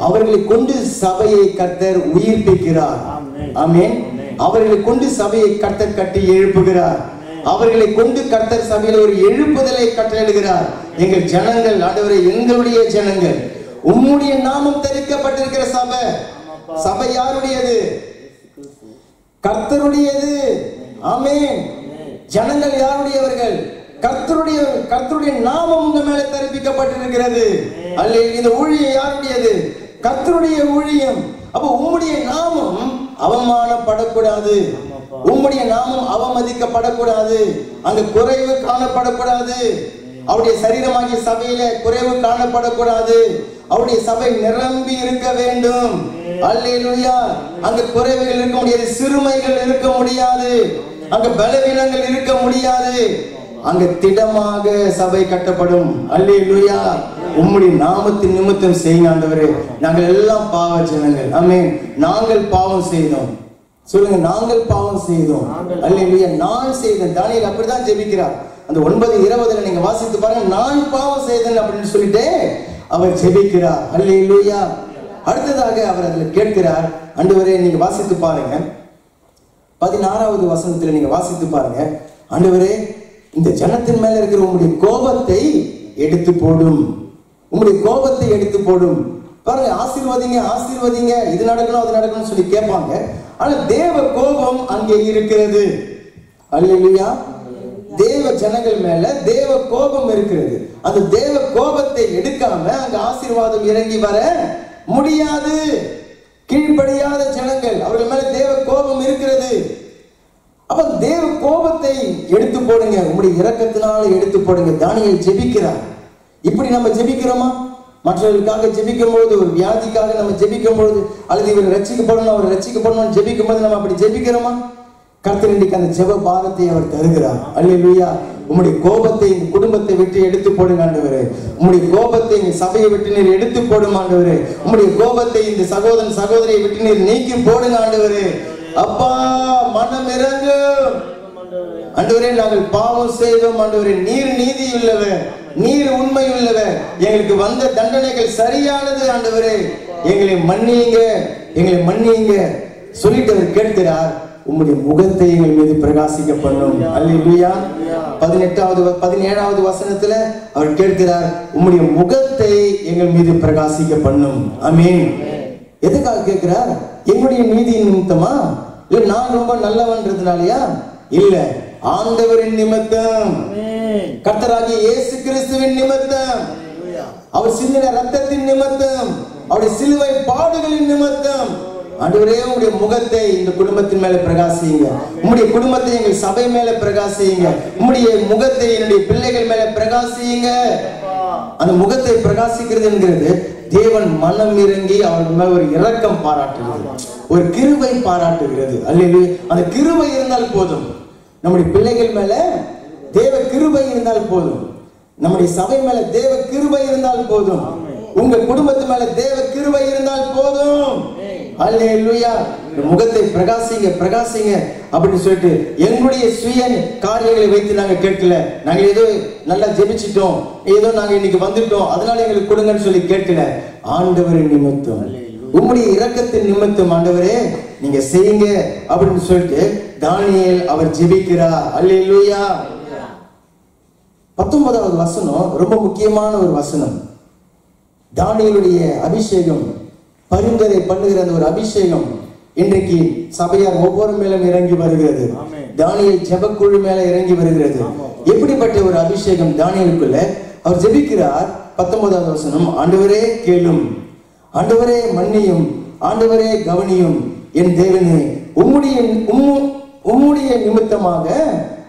அவர்களை கொண்டு சபையை கர்த்தர் உயிர்ப்பிக்கிறார். ஆமென். அவர்களை கொண்டு சபையை கர்த்தர் கட்டி எழுப்புகிறார். அவர்களை கொண்டு கர்த்தர் சபையில் ஒரு எழுப்புதலை கட்டளையிடுகிறார். எங்கள் ஜனங்கள், ஆண்டவரே, எங்களுடைய ஜனங்கள், உம்முடைய நாமம் தரிக்கப்பட்டிருக்கிற சபை. சபை யாருடையது? கர்த்தருடையது. ஆமென். ஜனங்கள் யாருடையவர்கள்? கர்த்தருடையவர்கள். கர்த்தருடைய நாமம் உங்க மேல தரிப்பிக்கப்பட்டிருக்கிறது. அல்லேலூயா. இந்த ஊழியம் யாருடையது? கர்த்தருடைய ஊழியம். அப்ப உம்முடைய நாமம் அவமானப்படக்கூடாது, உம்முடைய நாமம் அவமதிக்கப்படக்கூடாது, அங்க குறைவு காணப்படக்கூடாது. அவருடைய சரீரமாகிய சபையில குறைவு காணப்படக்கூடாது. அவருடைய சபை நிரம்பி இருக்க வேண்டும். அல்லேலூயா. அங்க குறைவுகள் இருக்க முடியாது, சிறுமைகள் இருக்க முடியாது, அங்க பலவீனங்கள் இருக்க முடியாது. அங்க திடமாக சபை கட்டப்படும். அல்லேலூயா. உம்முடைய நாமத்தின் நிமித்தம் செய்யுங்க ஆண்டவரே. நாங்கள் எல்லாம் பாவ ஜனங்கள். ஆமென். நாங்கள் பாவம் செய்தோம். சொல்லுங்க, நாங்கள் பாவம் செய்தோம். அல்லேலூயா. நான் செய்தேன். தானியேல் அப்படிதான் ஜெபிக்கிறார். அந்த 9:20 நீங்க வாசித்து பாருங்க. நான் பாவம் செய்தேன் அப்படின்னு சொல்லிட்டு அவர் ஜெபிக்கிறார். அல்லேலூயா. அடுத்ததாக அவர் அதுல கேட்கிறார். ஆண்டவரே, நீங்க வாசித்து பாருங்க, 16வது வசனத்துல நீங்க வாசித்து பாருங்க. ஆண்டவரே, இந்த ஜனத்தின் மேல இருக்கிற உங்களுடைய கோபத்தை எடுத்து போடும், உங்களுடைய கோபத்தை எடுத்து போடும். பாருங்க, ஆசீர்வதிங்க, ஆசீர்வதிங்க, இது நடக்கணும் அது நடக்கணும்னு சொல்லி கேட்பாங்க. ஆனா தேவ கோபம் அங்கே இருக்கிறது. அல்லேலூயா. தேவ ஜனங்கள் மேல தேவ கோபம் இருக்கிறது. அந்த தேவ கோபத்தை எடுக்காம அங்க ஆசீர்வாதம் இறங்கி வர முடியாது. கீழ்ப்படியாத ஜனங்கள், அவர்கள் மேல தேவ கோபம் இருக்கிறது. அப்ப தேவ கோபத்தை எடுத்து போடுங்க, உங்களுடைய இரக்கத்தினால எடுத்து போடுங்க. தானியேல் ஜெபிக்கிறார். இப்படி நம்ம ஜெபிக்கிறோமா? மற்றவர்களுக்காக ஜெபிக்கும் பொழுது, ஒரு வியாதிக்காக நம்ம ஜெபிக்கும் பொழுது, அல்லது இவர் ரட்சிக்கப்படணும், அவர் ரட்சிக்கப்படணும்னு ஜெபிக்கும் போது நம்ம அப்படி ஜெபிக்கிறோமா? கர்த்தர் இன்றைக்கு அந்த ஜெப பாரத்தை அவர் தருகிறார். அல்லேலூயா. உம்முடைய கோபத்தை இந்த குடும்பத்தை விட்டு எடுத்து போடுங்க ஆண்டவரே. உம்முடைய கோபத்தை இந்த சபையை விட்டு நீர் எடுத்து போடும் ஆண்டவரே. உம்முடைய கோபத்தை இந்த சகோதரன் சகோதரியை விட்டு நீர் நீக்கி போடுங்க ஆண்டவரே. அப்பா, மனம் இறங்கு ஆண்டவரே. நாங்கள் பாவம் செய்தோம் ஆண்டவரே. நீர் நீதி உள்ளவர், நீர் உண்மை உள்ளவர். எங்களுக்கு வந்த தண்டனைகள் சரியானது ஆண்டவரே. எங்களை மன்னியுங்க, எங்களை மன்னியுங்க சொல்லிட்டு அவர் கேட்கிறார். உம்முடைய முகத்தை எங்கள் மீது பிரகாசிக்க பண்ணும். அல்லேலூயா. 17வது வசனத்துல அவர் கேட்கிறார், உம்முடைய முகத்தை எங்கள் மீது பிரகாசிக்க பண்ணும். ஆமென். எதுக்காக கேட்கிறார்? எங்களுடைய நீதியின் நிமித்தமா? இல்ல நான் ரொம்ப நல்லவன்றதுனாலயா? இல்ல, ஆண்டவரின் நிமித்தம், கர்த்தராகிய இயேசு கிறிஸ்துவின் நிமித்தம், அவர் சிந்தின ரத்தத்தின் நிமித்தம், அவருடைய சிலுவை பாடுகளின் நிமித்தம். ஆண்டவரே, உங்களுடைய முகத்தை இந்த குடும்பத்தின் மேல பிரகாசியுங்க. உங்களுடைய குடும்பத்தை எங்கள் சபை மேல பிரகாசியுங்க. உங்களுடைய முகத்தை என்னுடைய பிள்ளைகள் மேல பிரகாசியுங்க. அந்த முகத்தை பிரகாசிக்கிறது என்கிறது தேவன் மனம் இறங்கி அவர்கள் மேல ஒரு இரக்கம் பாராட்டுகிறது, ஒரு கிருபை பாராட்டுகிறது. அல்லேலூயா. அந்த கிருபை இருந்தால் போதும். நம்முடைய பிள்ளைகள் மேல தேவ கிருபை இருந்தால் போதும். நம்முடைய சபை மேல தேவ கிருபை இருந்தால் போதும். உங்க குடும்பத்து மேல தேவ கிருபை இருந்தால் போதும். அல்லேலூயா. முகத்தை பிரகாசிங்க பிரகாசிங்க அப்படின்னு சொல்லிட்டு எங்களுடைய சுய காரியங்களை வைத்து நாங்க கேட்கல. நாங்க ஏதோ நல்லா ஜெபிச்சிட்டோம், ஏதோ நாங்க இன்னைக்கு வந்துட்டோம் அதனால எங்களுக்கு கொடுங்கன்னு சொல்லி கேட்கல. ஆண்டவரின் நிமித்தம், உம்முடைய இரக்கத்தின் நிமித்தம் ஆண்டவரே நீங்க செய்யுங்க அப்படின்னு சொல்லிட்டு தானியேல் அவர் ஜெபிக்கிறார். அல்லேலூயா. 19வது வசனம் ரொம்ப முக்கியமான ஒரு வசனம். தானியேலுடைய அபிஷேகம், பரிந்துரை பண்ணுகிற அந்த ஒரு அபிஷேகம் இன்றைக்கு சபையார் ஒவ்வொரு மேலும் இறங்கி வருகிறது. தானியேல் ஜெபக்குழு மேல இறங்கி வருகிறது. எப்படிப்பட்ட ஒரு அபிஷேகம் தானியேலுக்குள்ள? அவர் ஜெபிக்கிறார். 19வது வசனம், ஆண்டவரே கேளும், ஆண்டவரே மன்னியும், ஆண்டவரே கவனியும், என் தேவனே உம்முடைய நிமித்தமாக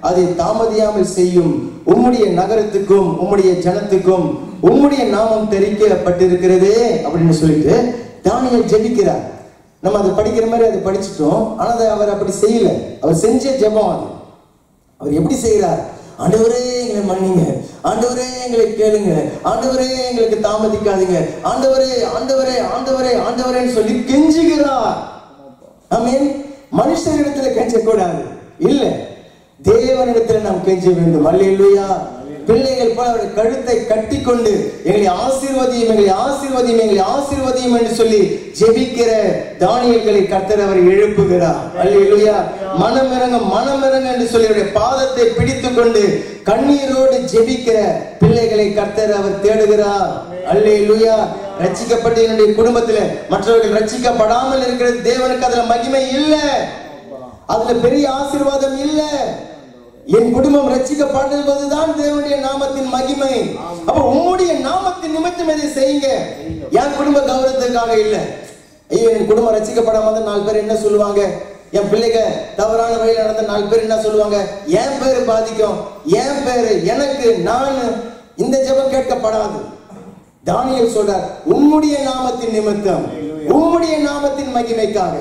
அதை தாமதியாமல் செய்யும். உம்முடைய நகரத்துக்கும் உம்முடைய ஜனத்துக்கும் உம்முடைய நாமம் தெரிவிக்கப்பட்டிருக்கிறதே அப்படின்னு சொல்லிட்டு தானியேல் ஜெபிக்கிறார். நம்ம அதை படிக்கிற மாதிரி அதை படிச்சுட்டோம். ஆனா அவர் அப்படி செய்யல. அவர் செஞ்ச ஜெபம் அது. அவர் எப்படி செய்யறார்? ஆண்டவரே எங்களை மன்னிங்க, ஆண்டவரே எங்களை கேளுங்க, ஆண்டவரே எங்களுக்கு தாமதிக்காதீங்க, ஆண்டவரே ஆண்டவரே ஆண்டவரே ஆண்டவரேன்னு சொல்லி கெஞ்சுகிறார். ஆமென். மனுஷரிடத்துல கெஞ்சக்கூடாது, இல்ல தேவனிடத்துல நாம் கெஞ்ச வேண்டும். அல்லேலூயா. பிள்ளைகள் போல அவருடைய கழுத்தை கட்டி கொண்டு எங்களை ஆசீர்வதியும், எங்களை ஆசீர்வதியும், எங்களை ஆசீர்வதியும் என்று சொல்லி ஜெபிக்கிற தானியேல்களை கர்த்தர் அவர் எழுப்புகிறார். அல்லேலூயா. மனமிறங்க மனமிறங்க என்று சொல்லி அவருடைய பாதத்தை பிடித்துக் கொண்டு கண்ணீரோடு ஜெபிக்கிற பிள்ளைகளை கர்த்தர் அவர் தேடுகிறார். அல்லேலூயா. ரட்சிக்கப்பட்ட என்னுடைய குடும்பத்தில் மற்றவர்கள் ரட்சிக்கப்படாமல் இருக்கிறது தேவனுக்கு அதுல மகிமை இல்லை, அதுல பெரிய ஆசீர்வாதம் இல்லை. என் குடும்பம் ரட்சிக்கப்படுவதுதான் தேவனுடைய நாமத்தின் மகிமை. அப்ப உம்முடைய நாமத்தின் நிமித்தம் இதை செய்யுங்க. என் குடும்ப கௌரவத்துக்காக இல்ல. ஐயோ என் குடும்பம் ரட்சிக்கப்படாம 4 பேர் என்ன சொல்லுவாங்க, என் பிள்ளைங்க தவறான வழியில் நடந்த 4 பேர் என்ன சொல்லுவாங்க, என் பேரு பாதிக்கும், என் பேரு எனக்கு, நான் இந்த ஜெபம் கேட்கப்படாது. தானியேல் சொல்றார், உம்முடைய நாமத்தின் நிமித்தம், உம்முடைய நாமத்தின் மகிமைக்காக.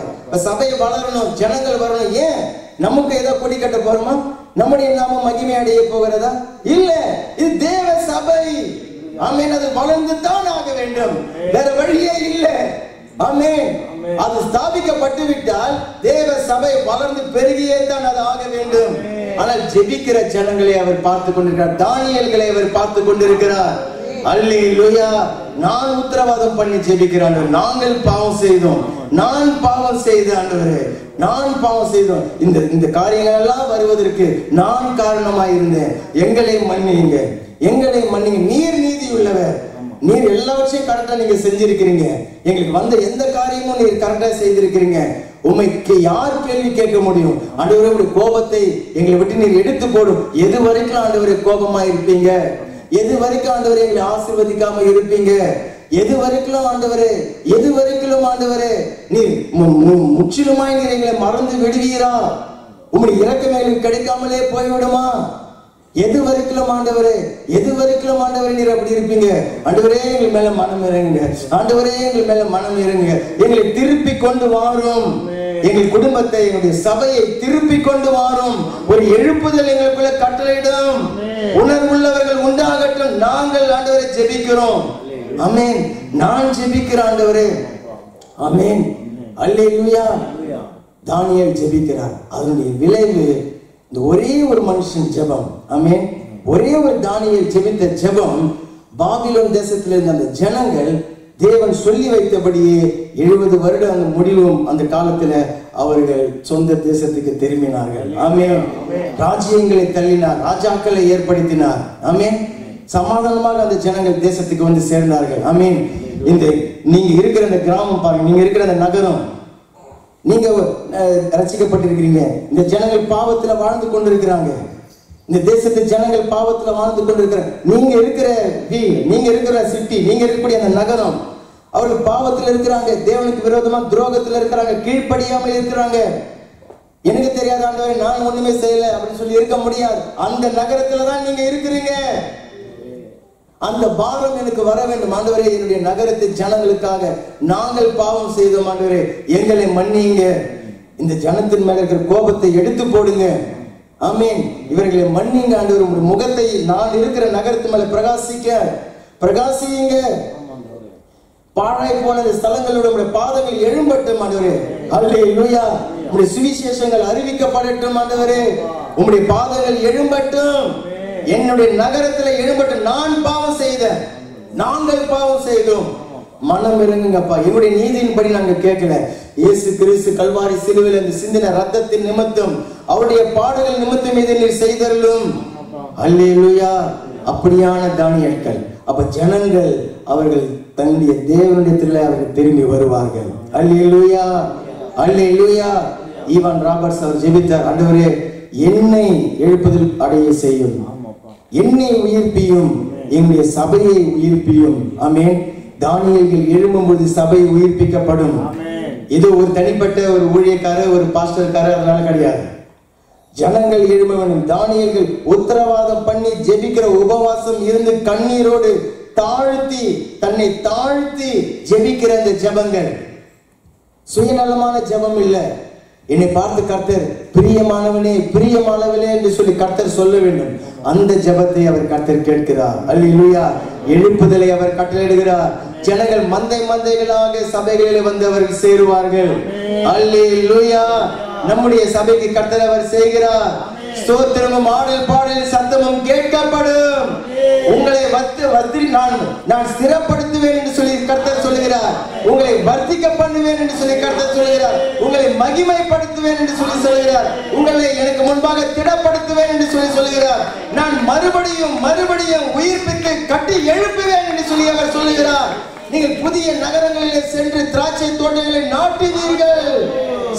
சபை வளரணும், ஜனங்கள் வரணும். ஏன் நமக்கு ஏதோ கொடி கட்ட போறோமா? நம்முடைய நாமம் மகிமை அடைய போகிறதா? இல்ல, இது தேவ சபை. ஆமென். அது வளர்ந்து தான் ஆக வேண்டும், வேற வழியே இல்லை. ஆமென். அது ஸ்தாபிக்கப்பட்டு விட்டால் தேவ சபை வளர்ந்து பெருகியே தான் அது ஆக வேண்டும். ஆனால் ஜெபிக்கிற ஜனங்களை அவர் பார்த்து கொண்டிருக்கிறார், தானியேல்களை அவர் பார்த்து கொண்டிருக்கிறார். அல்லேலூயா. நான் உத்தரவாதம் பண்ணி ஜெபிக்கிறேன். நாங்கள் பாவம் செய்தோம், நான் பாவம் செய்த ஆண்டவரே, நான் பாவம் செய்தோம், இந்த காரியங்கள் எல்லாம் வருவதற்கு நான் காரணமாய் இருந்தேன். எங்களை மன்னிங்க, எங்களை மன்னிங்க. நீர் நீதி உள்ளவர், நீர் எல்லாவற்றையும் கரெக்டா நீங்க செஞ்சிருக்கிறீங்க. எங்களுக்கு வந்த எந்த காரியமும் நீர் கரெக்டா செய்திருக்கிறீங்க. உண்மைக்கு யார் கேள்வி கேட்க முடியும்? ஆண்டவரே உங்களுடைய கோபத்தை எங்களை விட்டு நீர் எடுத்து போடும். எது வரைக்கும் ஆண்டவரே கோபமா இருப்பீங்க? எது வரைக்கும் ஆண்டவரே எங்களை ஆசீர்வதிக்காம இருப்பீங்க? எது வரைக்கும் ஆண்டவரே, எது வரைக்கும் ஆண்டவரே நீ முற்றிலுமாய் நீர் எங்களை மறந்து விடுவீரா? உங்களுடைய இரக்கம் எங்களுக்கு கிடைக்காமலே போய்விடுமா? எது வரைக்கும் ஆண்டவரே, எது வரைக்கும் ஆண்டவரே நீர் அப்படி இருப்பீங்க? ஆண்டவரே எங்கள் மேல மனம் இறங்குங்க, ஆண்டவரே எங்கள் மேல மனம் இறங்குங்க. எங்களை திருப்பி கொண்டு வாரும், எங்கள் குடும்பத்தை, எங்களுடைய சபையை திருப்பி கொண்டு வாரும். ஒரு எழுப்புதல் எங்களுக்குள்ள கட்டளையிடும். உணர்வுள்ளவர்கள் உண்டாகட்டும். நாங்கள் ஆண்டவரை ஜெபிக்கிறோம். ஆமென். நான் ஜெபிக்கிற ஆண்டவரே. ஆமென். அல்லேலூயா. தானியேல் ஜெபிக்கிறார். அதனுடைய விளைவு இந்த ஒரே ஒரு மனுஷன் ஜெபம். ஆமென். ஒரே ஒரு தானியேல் ஜெபித்த ஜெபம் பாபிலோன் தேசத்தில் இருந்த அந்த ஜனங்கள் தேவன் சொல்லி வைத்தபடியே 70 வருடம் அந்த முடிவும் அந்த காலத்துல அவர்கள் சொந்த தேசத்துக்கு திரும்பினார்கள். ஆமென். ராஜ்யங்களை தள்ளினார், ராஜாக்களை ஏற்படுத்தினார். ஆமென். சமாதானமாக அந்த ஜனங்கள் தேசத்துக்கு வந்து சேர்ந்தார்கள். ஆமென். இந்த நீங்க இருக்கிற அந்த கிராமம் பாருங்க, நீங்க இருக்கிற அந்த நகரம், நீங்க ரட்சிக்கப்பட்டிருக்கிறீங்க. இந்த ஜனங்கள் பாவத்துல வாழ்ந்து கொண்டிருக்கிறாங்க. இந்த தேசத்து ஜனங்கள் பாவத்துல வாழ்ந்து கொண்டிருக்கிறாங்க. நீங்க இருக்கிற வீடு, நீங்க இருக்கிற சிட்டி, நீங்க இருக்கக்கூடிய அந்த நகரம், அவர்கள் பாவத்துல இருக்கிறாங்க, தேவனுக்கு விரோதமா துரோகத்துல இருக்கிறாங்க, கீழ்ப்படியாமல் இருக்கிறாங்க. எனக்கு தெரியாத ஆண்டவரே நான் ஒண்ணுமே செய்யல அப்படின்னு சொல்லி இருக்க முடியாது. அந்த நகரத்துலதான் நீங்க இருக்கிறீங்க. அந்த பாரம் எனக்கு வர வேண்டும். ஆண்டவரே என்னுடைய நகரத்து ஜனங்களுக்காக நாங்கள் பாவம் செய்தோம், ஆண்டவரே எங்களை மன்னிங்க. இந்த ஜனத்தின் மேல இருக்கிற கோபத்தை எடுத்து போடுங்க. ஆமென். இவர்களை மன்னிங்க ஆண்டவரே. உங்களுடைய முகத்தை நான் இருக்கிற நகரத்து மேல பிரகாசியுங்க. பாழாய் போன ஸ்தலங்களோட பாதங்கள் எழும்பட்டும் ஆண்டவரே. அல்லேலூயா. உம்முடைய சுவிசேஷங்கள் அறிவிக்கப்படட்டும் ஆண்டவரே. உம்முடைய பாதங்கள் எழும்பட்டும். என்னுடைய நகரத்தில் எழும்பட்டும். நான் பாவம் செய்தேன், நாங்கள் பாவம் செய்தோம், மனம் இறங்குங்கப்பா. என்னுடைய நீதியின்படி நாங்க கேட்கல. இயேசு கிறிஸ்து கல்வாரி சிலுவையில் அந்த சிந்தின ரத்தத்தின் நிமித்தம், அவருடைய பாடுகள் நிமித்தம் இதை நீர் செய்தருளும். அல்லேலூயா. அப்படியான தானியேல். அப்ப ஜனங்கள் அவர்கள் தன்னுடைய தேவனிடத்தில் அவர்கள் திரும்பி வருவார்கள். அல்லேலூயா, அல்லேலூயா. ஈவான் ராபர்ட்ஸ் அவர் ஜெபித்தார், ஆண்டவரே என்னை எழுப்புதல் அடைய செய்யும், என்னை உயிர்ப்பியும், என்னுடைய சபையை உயிர்ப்பியும். ஆமென். தானியேல் எழும்பும்போது சபை உயிர்ப்பிக்கப்படும். இது ஒரு தனிப்பட்ட ஒரு ஊழியக்காரர், ஒரு பாஸ்டர்காரர் அதனால கிடையாது. ஜனங்கள் எழும்ப வேண்டும். தானியேல் உத்தரவாதம் பண்ணி ஜெபிக்கிற, உபவாசம் இருந்து கண்ணீரோடு தாழ்த்தி, தன்னை தாழ்த்தி ஜெபிக்கிற அந்த ஜெபங்கள் சுயநலமான ஜெபம் இல்லை. என்னை பார்த்து கர்த்தர் பிரியமானவனே, பிரியமானவனே என்று சொல்லி கர்த்தர் சொல்ல வேண்டும். அந்த ஜெபத்தை அவர் கர்த்தர் கேட்கிறார். அல்லேலூயா. எழுப்புதலை அவர் கட்டளையிடுகிறார். ஜனங்கள் மந்தை மந்தைகளாக சபைகளில் வந்து அவர்கள் சேருவார்கள். அல்லேலூயா. நம்முடைய சபைக்கு கர்த்தர் அவர் செய்கிறார். ஸ்தோத்திரமும் ஆடல் பாடல் சத்தமும் கேட்கப்படும். உங்களை நான் ஸ்திரப்படுத்துவேன் என்று சொல்லி கர்த்தர் சொல்லுகிறார். உங்களை வர்த்திக்க பண்ணுவேன் என்று சொல்லி கர்த்தர் சொல்லுகிறார். உங்களை மகிமைப்படுத்துவேன் என்று சொல்லி சொல்லுகிறார். உங்களை எனக்கு முன்பாக திடப்படுத்துவேன் என்று சொல்லி சொல்லுகிறார். நான் மறுபடியும் உயிர்ப்பித்து கட்டி எழுப்புவேன் என்று சொல்லி அவர் சொல்லுகிறார். நீங்கள் புதிய நகரங்களிலே சென்று திராட்சை தோட்டங்களை நாட்டுவீர்கள்.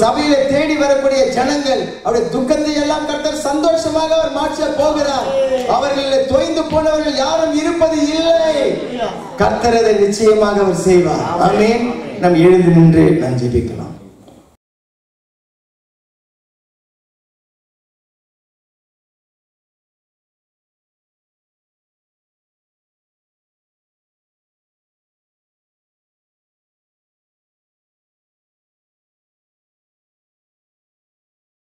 சபையில தேடி வரக்கூடிய ஜனங்கள் அவருடைய துக்கத்தை எல்லாம் கர்த்தர் சந்தோஷமாக அவர் மாற்ற போகிறார். அவர்களில் தொய்ந்து போனவர்கள் யாரும் இருப்பது இல்லை. கர்த்தர் அதை நிச்சயமாக அவர் செய்வார். ஆமென். நாம் எழுந்து நின்று நாம் ஜெபிக்கலாம்.